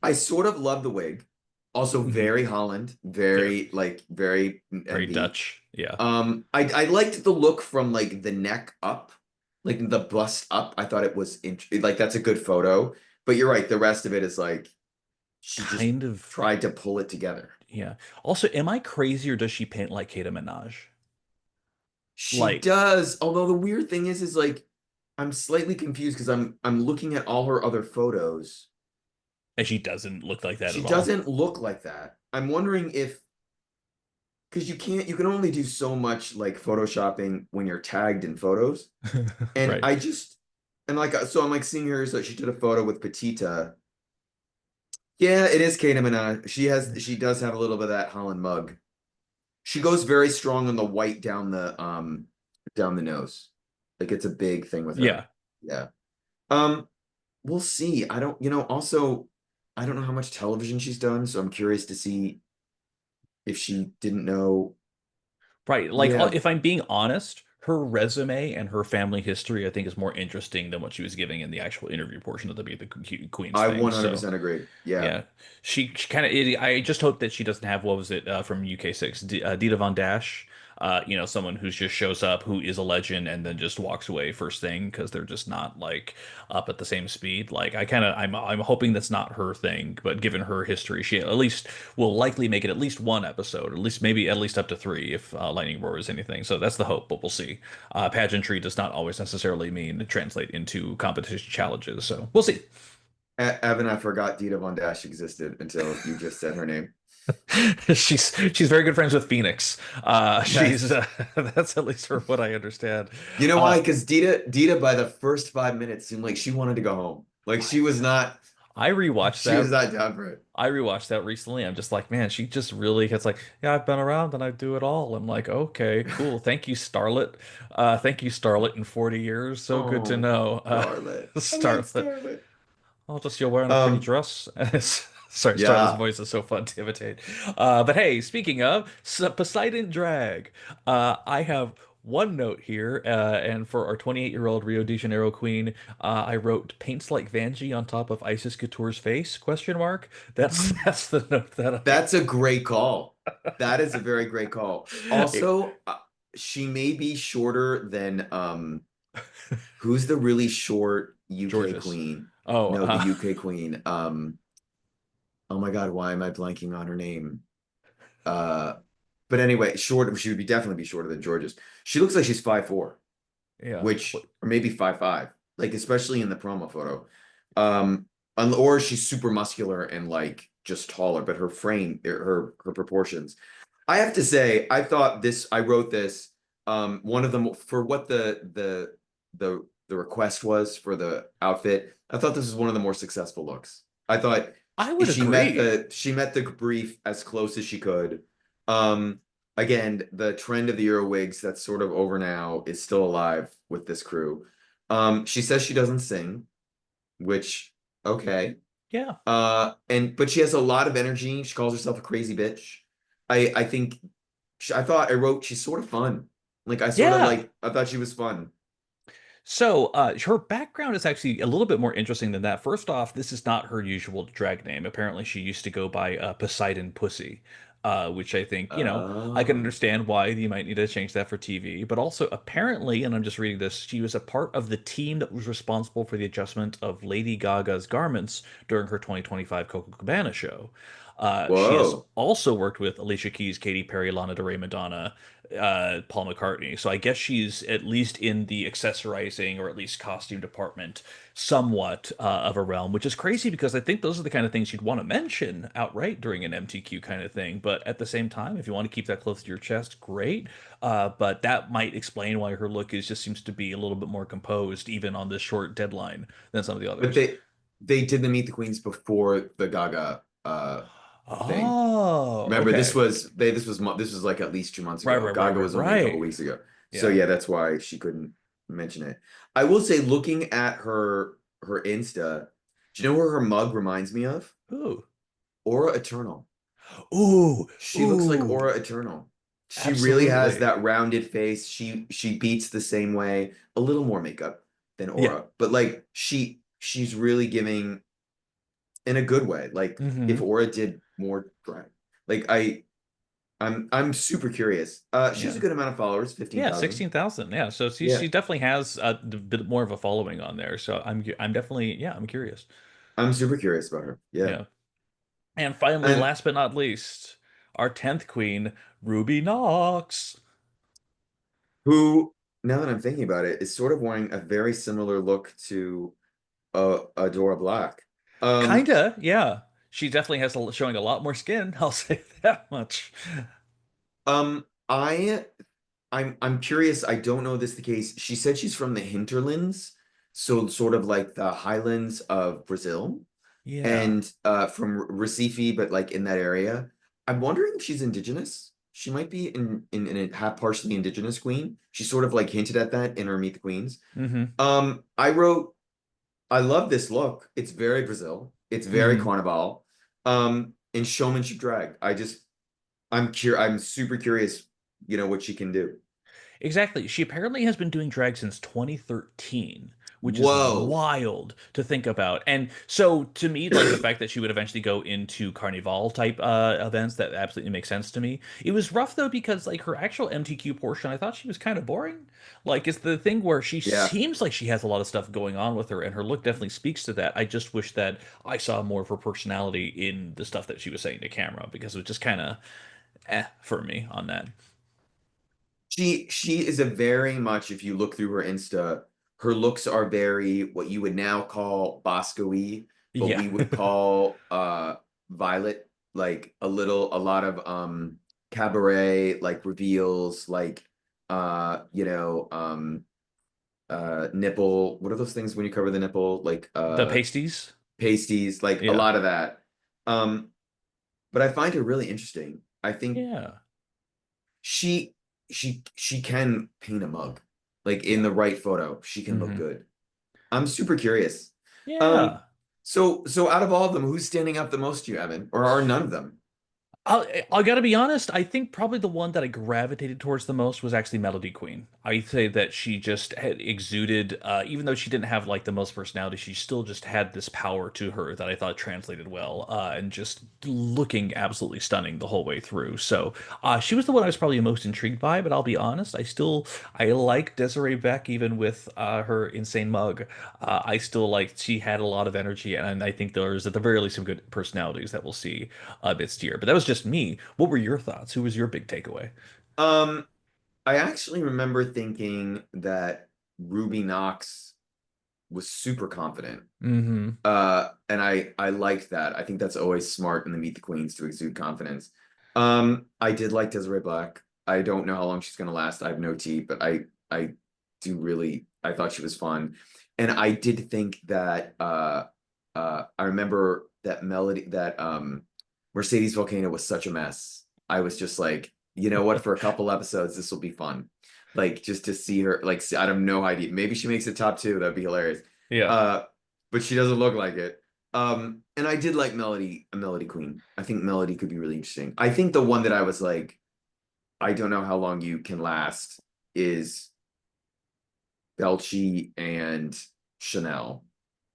I sort of love the wig. Also Hmm. very Holland, Yeah. very like very Very envy. Dutch. Yeah. I liked the look from like the neck up, like the bust up. I thought it was like that's a good photo. But you're right, the rest of it is like she just Kind of. tried to pull it together. Yeah. Also, am I crazy or does she paint like Kata Minaj? She Like, does, although the weird thing is like I'm slightly confused because I'm looking at all her other photos. and she doesn't look like that She at all. doesn't look like that. I'm wondering if because you can only do so much like photoshopping when you're tagged in photos. And Right. I just and like so I'm like seeing her so she did a photo with Petita. Yeah, it is Kate Minaj. She does have a little bit of that Holland mug. She goes very strong on the white down the nose. Like it's a big thing with her. Yeah. Yeah. Um we'll see. I don't, also I don't know how much television she's done, so I'm curious to see if she didn't know. Right. Like, Yeah, if I'm being honest, her resume and her family history, I think, is more interesting than what she was giving in the actual interview portion of the Be the Queens I thing. So, 100% agree. Yeah. yeah, she kind of. I just hope that she doesn't have what was it from UK6, Dita Von Dash. Someone who just shows up, who is a legend, and then just walks away first thing because they're just not like up at the same speed. Like I'm hoping that's not her thing, but given her history, she at least will likely make it at least one episode, at least maybe at least up to three if Lightning Roar is anything. So that's the hope, but we'll see. Pageantry does not always necessarily mean translate into competition challenges, so we'll see. Evan, I forgot Dita Von Dash existed until you just said her name. She's very good friends with Phoenix. She's Yes. that's at least for what I understand. You know Uh, why? Because Dita by the first 5 minutes seemed like she wanted to go home. Like she was not. I rewatched She was that. not down for it. I rewatched that recently. I'm just like, man, she just really gets like, yeah, I've been around and I do it all. I'm like, okay, cool. Thank you, Starlet. Thank you, Starlet, in 40 years. So good to Oh, know. Scarlet. I like Starlet. Scarlet. Oh, just you're wearing a pretty Um, dress. Sorry, Starlet's yeah. voice is so fun to imitate. But hey, speaking of Poseidon drag, I have one note here, and for our 28-year-old Rio de Janeiro queen, I wrote "paints like Vanjie on top of Isis Couture's face?" Question mark. That's the note that I. That's a great call. That is a very great call. Also, she may be shorter than who's the really short UK Georges. queen? Oh, No, the UK queen. Oh my God, why am I blanking on her name? Uh, but anyway, short. She would be definitely be shorter than George's. She looks like she's 5'4", yeah. which or maybe 5'5", like especially in the promo photo. Um, or she's super muscular and like just taller, but her frame, her proportions. I have to say, I thought this. I wrote this. One of them for what the request was for the outfit. I thought this was one of the more successful looks. I thought I would agree. she met the brief as close as she could. Um, Again, the trend of the Euro wigs that's sort of over now is still alive with this crew. She says she doesn't sing, which okay. Yeah. And but she has a lot of energy. She calls herself a crazy bitch. I think I thought I wrote she's sort of fun. Like I sort of Yeah. like I thought she was fun. So, her background is actually a little bit more interesting than that. First off, this is not her usual drag name. Apparently, she used to go by Poseidon Pussy, which I think, I can Oh, understand why you might need to change that for TV. But also, apparently, and I'm just reading this, she was a part of the team that was responsible for the adjustment of Lady Gaga's garments during her 2025 Coco Cabana show. She has whoa. also worked with Alicia Keys, Katy Perry, Lana Del Rey, Madonna, Paul McCartney. So I guess she's at least in the accessorizing or at least costume department somewhat of a realm, which is crazy because I think those are the kind of things you'd want to mention outright during an MTQ kind of thing. But at the same time, if you want to keep that close to your chest, great. But that might explain why her look is just seems to be a little bit more composed, even on this short deadline than some of the But others. they did the Meet the Queens before the Gaga thing. Oh, Remember, okay. this was like at least 2 months Right, ago. right, right, Gaga right, was only a couple right. weeks ago. So Yeah. yeah, that's why she couldn't mention it. I will say, looking at her Insta, do you know where her mug reminds me of? Ooh. Aura Eternal. Ooh. She looks like Ooh. Aura Eternal. She really has Absolutely. that rounded face. She beats the same way, a little more makeup than Yeah. Aura, but like she's really giving in a good way. Like if Hmm. Aura did more drag. Like I'm super curious. She has a Yeah. good amount of followers, Yeah, 15,000. 16,000. Yeah. So she Yeah, definitely has a bit more of a following on there. So I'm definitely, yeah, I'm curious. I'm super curious about her. Yeah. Yeah. And finally, And last but not least, our 10th queen, Ruby Knox. who, now that I'm thinking about it, is sort of wearing a very similar look to Adora Black. Um, Kinda, yeah. She definitely has showing a lot more skin. I'll say that much. um, I I'm curious. I don't know if this is the case. She said she's from the hinterlands, so sort of like the highlands of Brazil, Yeah. and from Recife, but like in that area. I'm wondering if she's indigenous. She might be in a half partially indigenous queen. She sort of like hinted at that in her Meet the Queens. Hmm. I wrote, I love this look. It's very Brazil. It's very Hmm. Carnival. And showmanship drag. I'm super curious, what she can do. Exactly. She apparently has been doing drag since 2013, which is Whoa. wild to think about. And so to me, like the fact that she would eventually go into Carnival type events, that absolutely makes sense to me. It was rough though because like her actual MTQ portion, I thought she was kind of boring. Like it's the thing where she Yeah. seems like she has a lot of stuff going on with her, and her look definitely speaks to that. I just wish that I saw more of her personality in the stuff that she was saying to camera because it was just kind of for me on that. She is a very much, if you look through her Insta, her looks are very what you would now call Bosco-y, but Yeah. we would call Violet, like a lot of cabaret like reveals, like nipple, what are those things when you cover the nipple? Like The pasties. pasties, like a Yeah. lot of that. Um, but I find her really interesting. I think Yeah. she she can paint a mug. Like in Yeah. the right photo, she can look Hmm. good. I'm super curious. Um, Yeah. so out of all of them, who's standing out the most to you, Evan? Or are none of them? I gotta be honest, I think probably the one that I gravitated towards the most was actually Mellody Queen. I'd say that she just had exuded, even though she didn't have like the most personality, she still just had this power to her that I thought translated well, and just looking absolutely stunning the whole way through. So she was the one I was probably most intrigued by, but I'll be honest, I like Desiree Beck even with her insane mug. I still like she had a lot of energy, and I think there's at the very least some good personalities that we'll see this year. But that was just me. What were your thoughts? Who was your big takeaway? Um, I actually remember thinking that Ruby Knox was super confident. Hmm. And I liked that. I think that's always smart in the Meet the Queens to exude confidence. I did like Desiree Black. I don't know how long she's gonna last. I have no tea, but I do really I thought she was fun. And I did think that I remember that melody that Mercedes Volcano was such a mess. I was just like, you know what, for a couple episodes, this will be fun. Like just to see her, like I have no idea. Maybe she makes it top two. That'd be hilarious. Yeah. Uh, but she doesn't look like it. And I did like Mellody Queen. I think Mellody could be really interesting. I think the one that I was like, I don't know how long you can last is Belchi and Chanel.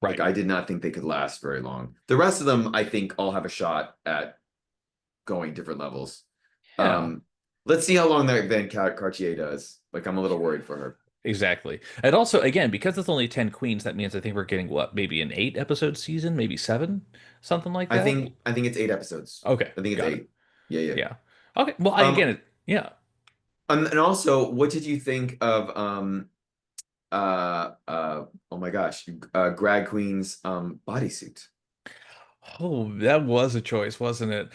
Like Right. I did not think they could last very long. The rest of them, I think, all have a shot at going different levels. Yeah. Um, let's see how long that Cartier does. Like I'm a little worried for her. Exactly. And also, again, because it's only 10 queens, that means I think we're getting what, maybe an 8 episode season, maybe seven, something like that. I think it's 8 episodes. Okay, I think it's got it. eight. Yeah, yeah. Yeah. Okay. Well, I again, Um, yeah. and also, what did you think of oh my gosh, Greg Queen's bodysuit? Oh, that was a choice, wasn't it?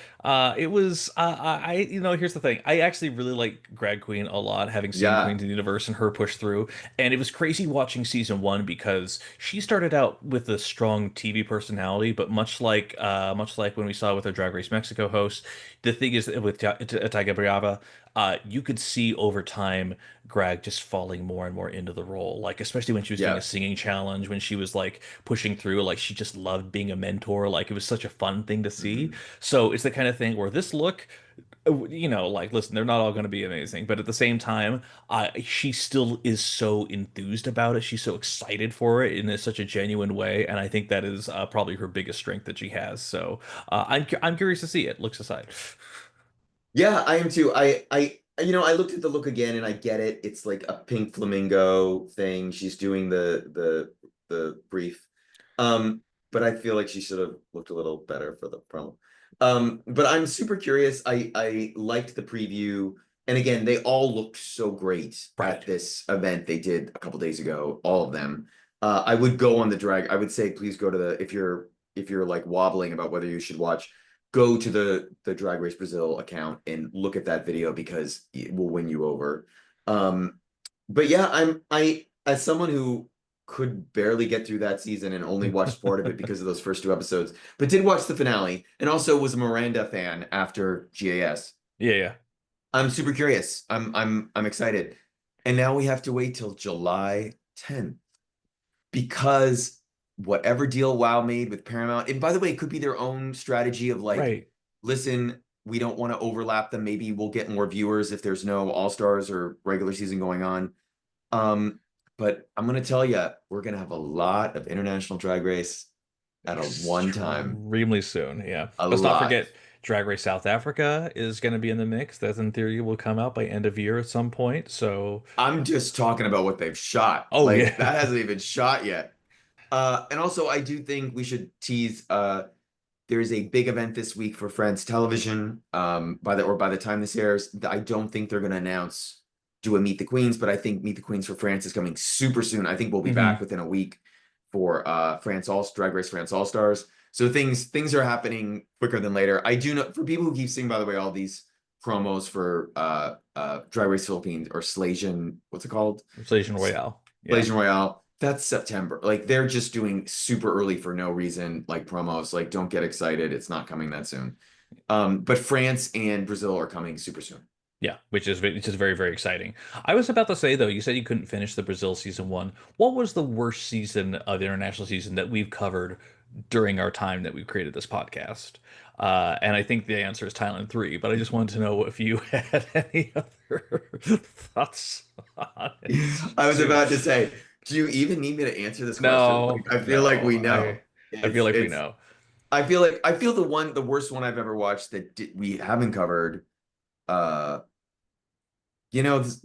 It was. Here's the thing. I actually really like Greg Queen a lot, having seen Yeah. Queens of the Universe and her push through. And it was crazy watching season one because she started out with a strong TV personality, but much like when we saw with our Drag Race Mexico host, the thing is that with Taiga Brava, you could see over time Greg just falling more and more into the role. Like especially when she was doing a Yeah. singing challenge, when she was like pushing through, like she just loved being a mentor. Like it was such a fun thing to see. Hmm. So it's the kind of thing where this look, like listen, they're not all going to be amazing, but at the same time, she still is so enthused about it. She's so excited for it in such a genuine way, and I think that is probably her biggest strength that she has. So I'm curious to see it. Looks aside. Yeah, I am too. I looked at the look again and I get it. It's like a pink flamingo thing. She's doing the brief. Um, but I feel like she should have looked a little better for the promo. But I'm super curious. I liked the preview. And again, they all looked so great at Right. this event they did a couple days ago, all of them. I would go on the drag. I would say please go to the if you're like wobbling about whether you should watch, go to the Drag Race Brazil account and look at that video because it will win you over. Um, but yeah, I as someone who could barely get through that season and only watched part of it because of those first two episodes, but did watch the finale and also was a Miranda fan after GAS. Yeah, yeah. I'm super curious. I'm excited. And now we have to wait till July 10th because whatever deal WoW made with Paramount, and by the way, it could be their own strategy of like, Right. listen, we don't want to overlap them. Maybe we'll get more viewers if there's no All Stars or regular season going on. Um, but I'm gonna tell you, we're gonna have a lot of international drag race at a one time. Extremely soon. Yeah. A Let's not lot. forget Drag Race South Africa is going to be in the mix. That in theory will come out by end of year at some point. So, I'm just talking about what they've shot. oh Like yeah. that hasn't even shot yet. And also I do think we should tease there is a big event this week for France Television. By the time this airs, I don't think they're going to announce do a Meet the Queens, but I think Meet the Queens for France is coming super soon. I think we'll be back Hmm. within a week for Drag Race France All Stars. So things are happening quicker than later. I do know for people who keep seeing, by the way, all these promos for Drag Race Philippines or Slasian, what's it called? Station Royale. Yeah. Blazing Royale. that's September. Like they're just doing super early for no reason, like promos. Like don't get excited. It's not coming that soon. But France and Brazil are coming super soon. Yeah, which is very very exciting. I was about to say though, you said you couldn't finish the Brazil season one. What was the worst season of the international season that we've covered during our time that we've created this podcast? And I think the answer is Thailand 3, but I just wanted to know if you had any other thoughts on it I was too. about to say, do you even need me to answer this question? Like, No, I feel like no, we know. I feel like we It's. know. I feel the worst one I've ever watched that we haven't covered. Uh,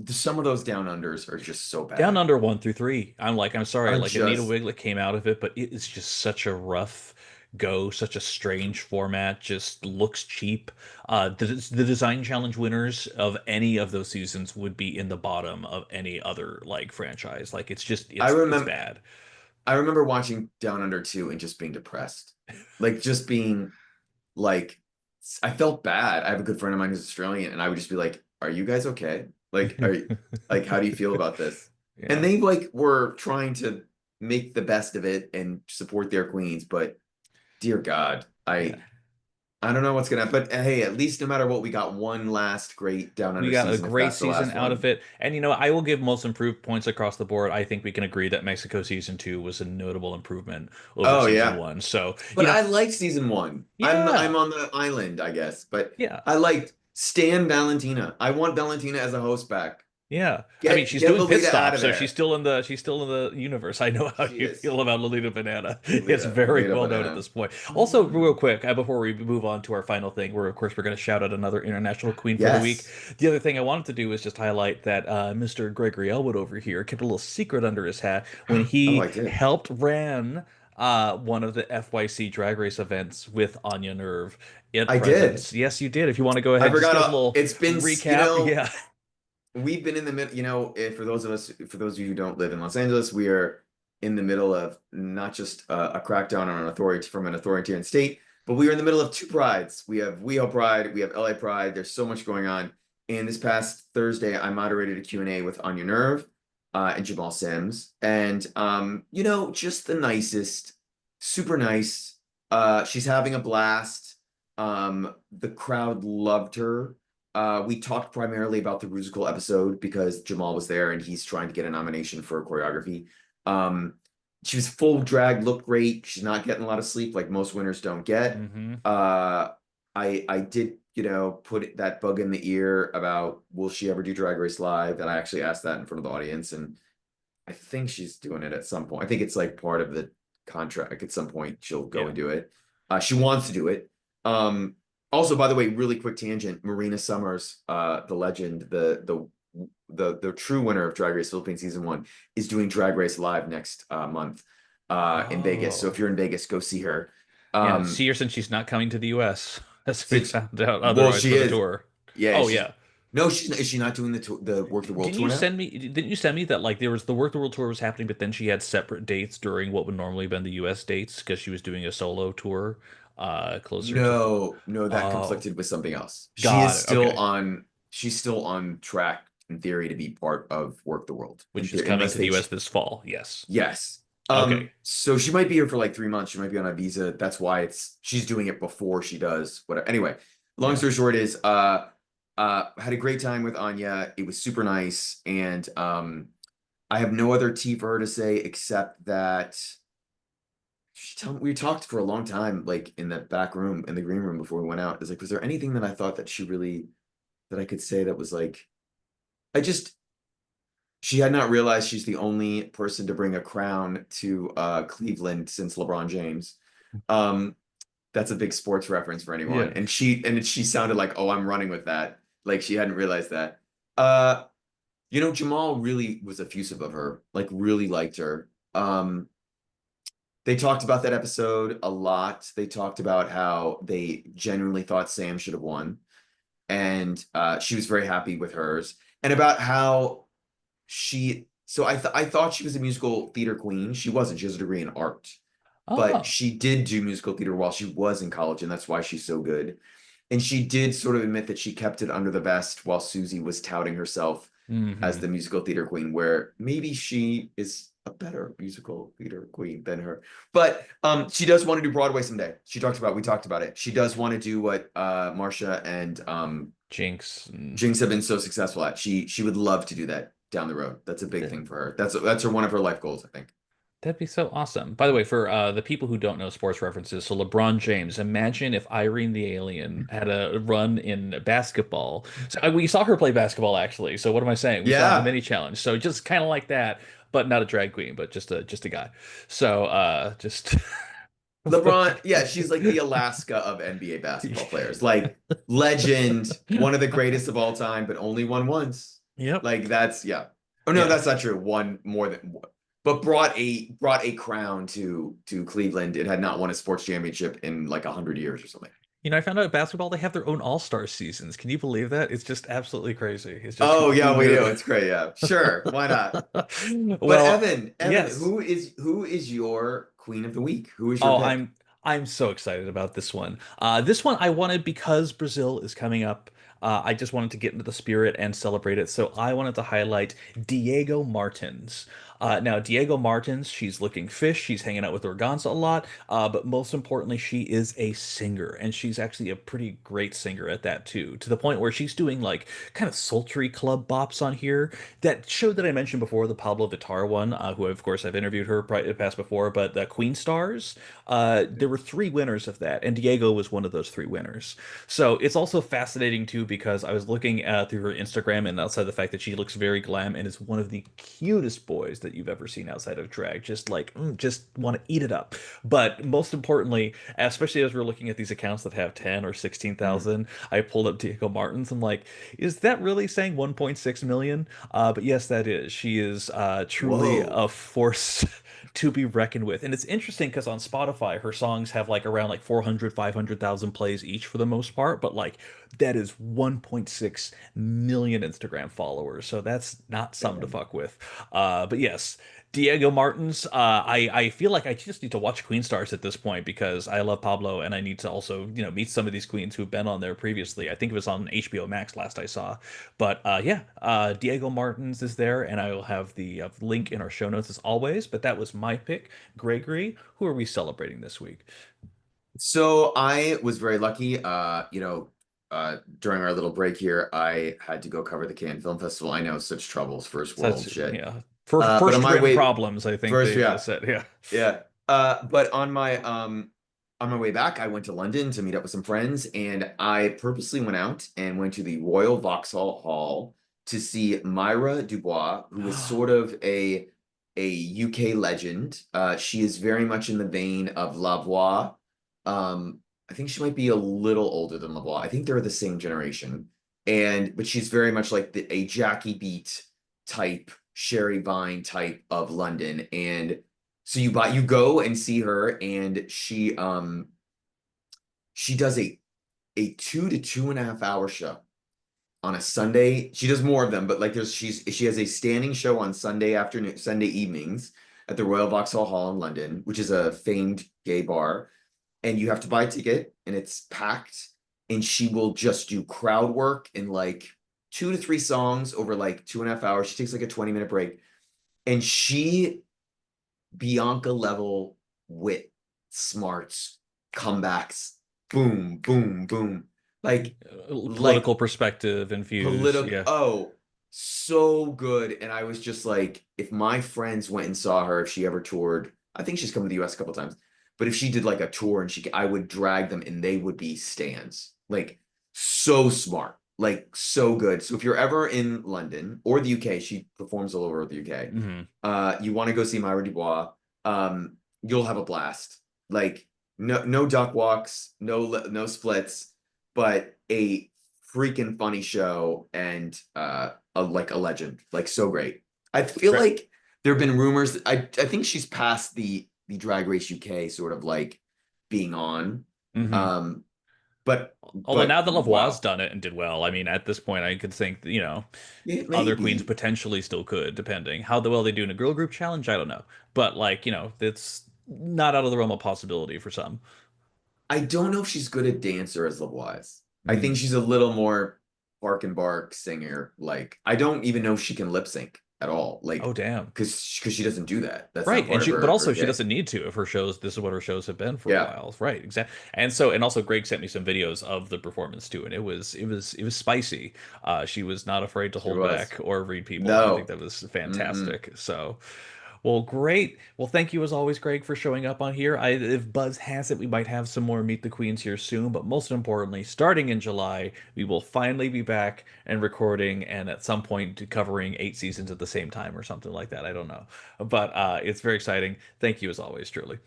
some of those down unders are just so Down bad. under 1 through 3. I'm sorry, Are like Anita just. Wiglet came out of it, but it is just such a rough go, such a strange format, just looks cheap. The design challenge winners of any of those seasons would be in the bottom of any other like franchise. Like it's just I it's remember. bad. I remember watching Down Under 2 and just being depressed, like just being like, I felt bad. I have a good friend of mine who's Australian, and I would just be like, "Are you guys okay? Like, like, how do you feel about this?" And Yeah. they like were trying to make the best of it and support their queens, but dear God, Yeah. I don't know what's gonna. But hey, at least no matter what, we got one last great Down We Under got a season, if great that's the season last out of one. it. And I will give most improved points across the board. I think we can agree that Mexico season 2 was a notable improvement over Oh season yeah, 1. So, but I liked season one. I'm yeah. on the island, I guess, but Yeah. I liked Stan Valentina. I want Valentina as a host back. Yeah. I mean, she's Get doing pit Lolita out stops, of so there. she's still in the universe. I know how She you is. feel about Lolita Banana. It's Lolita, very Lolita well known at Banana. this point. Also, real Mm. quick, before we move on to our final thing, where of course we're going to shout out another international queen for the week. Yes. The other thing I wanted to do is just highlight that Mr. Gregory Ellwood over here kept a little secret under his hat when Oh, he I did. helped ran one of the FYC Drag Race events with Onya Nurve at I did. Presence. Yes, you did. If you want to go I ahead, just forgot. give us a little It's been, recap. Yeah. we've been in the middle, for those of you who don't live in Los Angeles, we are in the middle of not just a crackdown on an authority from an authoritarian state, but we are in the middle of two prides. We have WeHo Pride, we have LA Pride. There's so much going on. And this past Thursday, I moderated a Q&A with Anya Nurve and Jamal Sims. And, just the nicest, super nice. She's having a blast. The crowd loved her. We talked primarily about the musical episode because Jamal was there and he's trying to get a nomination for choreography. Um, she was full drag, looked great. She's not getting a lot of sleep like most winners don't get. Hmm. Uh, I did, put that bug in the ear about will she ever do Drag Race Live? And I actually asked that in front of the audience, and I think she's doing it at some point. I think it's like part of the contract. At some point, she'll go Yeah. and do it. She wants to do it. Um, Also, by the way, really quick tangent: Marina Summers, the legend, the true winner of Drag Race Philippines season one, is doing Drag Race Live next month in Vegas. So if Oh. you're in Vegas, go see her. Yeah, Um, see her since she's not coming to the US, as we since found out well, otherwise she for the is. tour. Yeah, Oh she's yeah. no, she's not. Is she not doing the Work the World Didn't you tour now? send me didn't you send me that like there was the Work the World tour was happening, but then she had separate dates during what would normally have been the US dates because she was doing a solo tour closer to No, no, that Oh, conflicted with something else. got it. Okay. She's still on track in theory to be part of Work the World in Which is theory, coming unless to the they, US this fall. Yes. yes. Okay. So she might be here for like 3 months. She might be on a visa. That's why she's doing it before she does whatever. Anyway, long Yeah. story short is, had a great time with Anya. It was super nice. And, I have no other tea for her to say except that we talked for a long time, like in that back room, in the green room before we went out. It's like, was there anything that I thought that that I could say that was like, I just, she had not realized she's the only person to bring a crown to Cleveland since LeBron James. Um, that's a big sports reference for anyone. Yeah. And she sounded like, oh, I'm running with that. Like she hadn't realized that. Uh, Jamal really was effusive of her, like really liked her. They talked about that episode a lot. They talked about how they genuinely thought Sam should have won, and she was very happy with hers, and about how she. So I thought she was a musical theater queen. She wasn't. She has a degree in art, but Oh. she did do musical theater while she was in college, and that's why she's so good. And she did sort of admit that she kept it under the vest while Susie was touting herself as Hmm. the musical theater queen, where maybe she is a better musical theater queen than her. But she does want to do Broadway someday. We talked about it. She does want to do what Marsha and Jinx. And Jinx have been so successful at. She would love to do that down the road. That's a big thing for her. That's her one of her life goals, I think. that'd be so awesome. By the way, for the people who don't know sports references, so LeBron James, imagine if Irene the Alien had a run in basketball. So we saw her play basketball actually. So what am I saying? We saw it in the Yeah. mini challenge. So just kind of like that, but not a drag queen, but just a guy. So just LeBron, yeah, she's like the Alaska of NBA basketball players. Like legend, one of the greatest of all time, but only won once. Yep. Like that's yeah. Oh no, Yeah. that's not true. One more than one. But brought a crown to Cleveland. It had not won a sports championship in like 100 years or something. I found out at basketball they have their own all-star seasons. Can you believe that? It's just absolutely crazy. It's just Oh who yeah, we do. knew? It's great. Yeah, sure. Why not? But Well, Evan, yes. who is your queen of the week? Who is your Oh, pick? I'm so excited about this one. This one I wanted because Brazil is coming up. I just wanted to get into the spirit and celebrate it. So I wanted to highlight Diego Martins. Now, Diego Martins, she's looking fish. She's hanging out with Organza a lot. But most importantly, she is a singer, and she's actually a pretty great singer at that too. To the point where she's doing like kind of sultry club bops on here. That show that I mentioned before, the Pablo Vittar one, who of course I've interviewed her past before, but the Queen Stars. There were three winners of that, and Diego was one of those three winners. So it's also fascinating too because I was looking through her Instagram, and outside the fact that she looks very glam and is one of the cutest boys that you've ever seen outside of drag, just like just want to eat it up. But most importantly, especially as we're looking at these accounts that have 10 or Mm. 16,000, I pulled up Diego Martins. I'm like, is that really saying 1.6 million? But yes, that is. She is truly Whoa. a force to be reckoned with. And it's interesting because on Spotify, her songs have like around like 400, 500,000 plays each for the most part, but like that is 1.6 million Instagram followers. So that's not something to Damn. fuck with. But yes, Diego Martins, I feel like I just need to watch Queen Stars at this point because I love Pablo and I need to also, meet some of these queens who've been on there previously. I think it was on HBO Max last I saw. But yeah, Diego Martins is there, and I will have the link in our show notes as always. But that was my pick. Gregory, who are we celebrating this week? So I was very lucky. During our little break here, I had to go cover the Cannes Film Festival. I know such troubles, first Such, world shit. yeah, But on first my written way, problems, I think first, they yeah, said. Yeah. yeah. But on my way back, I went to London to meet up with some friends, and I purposely went out and went to the Royal Vauxhall Hall to see Myra Dubois, who is sort of a UK legend. She is very much in the vein of Lavoie. I think she might be a little older than Lavoie. I think they're the same generation. But she's very much like a Jackie Beat type, Sherry Vine type of London. And so you go and see her, and she does a 2 to 2.5 hour show on a Sunday. She does more of them, but like she has a standing show on Sunday evenings at the Royal Vauxhall Hall in London, which is a famed gay bar. And you have to buy a ticket, and it's packed. And she will just do crowd work in like 2 to 3 songs over like 2.5 hours. She takes like a 20-minute break, and she Bianca level wit, smarts, comebacks, boom, boom, boom. Like like Political perspective infused. political. Yeah. Oh, so good. And I was just like, if my friends went and saw her, if she ever toured, I think she's come to the US a couple times. But if she did like a tour and I would drag them and they would be stands. Like so smart, like so good. So if you're ever in London or the UK, she performs all over the UK. Hmm. You want to go see Myra Dubois, you'll have a blast. Like no duck walks, no splits, but a freaking funny show and like a legend, like so great. I feel Right. like there have been rumors. I think she's past the Drag Race UK sort of like being on. Hmm. Um, but Although now that Lavoie's wow, done it and did well, I mean, at this point, I could think, it may other queens be. potentially still could, depending how well they do in a girl group challenge. I don't know, but like, it's not out of the realm of possibility for some. I don't know if she's good at dancer as Lavoie's. I think Mm. she's a little more bark and bark singer. Like I don't even know if she can lip sync. at all. Oh, Like, damn. because she doesn't do that. That's not Right, and part of but her also she gig. doesn't need to if her shows. This is what her shows have been for a Yeah, while, right? Exactly. And also Greg sent me some videos of the performance too, and it was spicy. She was not afraid to she hold was. back or read people, and I think No. that was Mm-mm. fantastic. So, well, great. Well, thank you as always, Greg, for showing up on here. If Buzz has it, we might have some more Meet the Queens here soon. But most importantly, starting in July, we will finally be back and recording, and at some point covering 8 seasons at the same time or something like that. I don't know, but it's very exciting. Thank you as always, truly.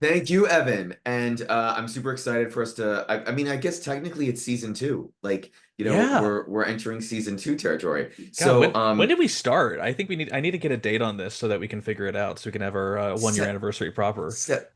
Thank you, Evan. And I'm super excited for us to. I mean, I guess technically it's season two. Like, Yeah. we're entering season two territory. God, So, when did we start? I think I need to get a date on this so that we can figure it out, so we can have our 1 year set, anniversary proper.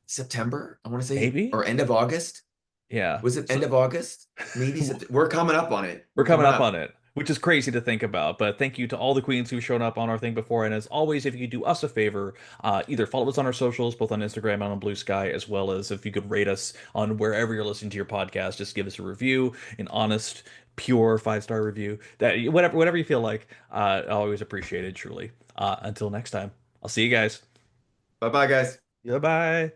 September, I want to say, Maybe? or end of August. Yeah. Was it end So of August? Maybe we're coming up on it. we're We're coming coming up on up. it, which is crazy to think about. But thank you to all the queens who've shown up on our thing before. And as always, if you could do us a favor, either follow us on our socials, both on Instagram and on Bluesky, as well as if you could rate us on wherever you're listening to your podcast, just give us a review, an honest, pure 5-star review. That whatever you feel like. I always appreciate it, truly. Until next time, I'll see you guys. Bye bye, guys. Goodbye.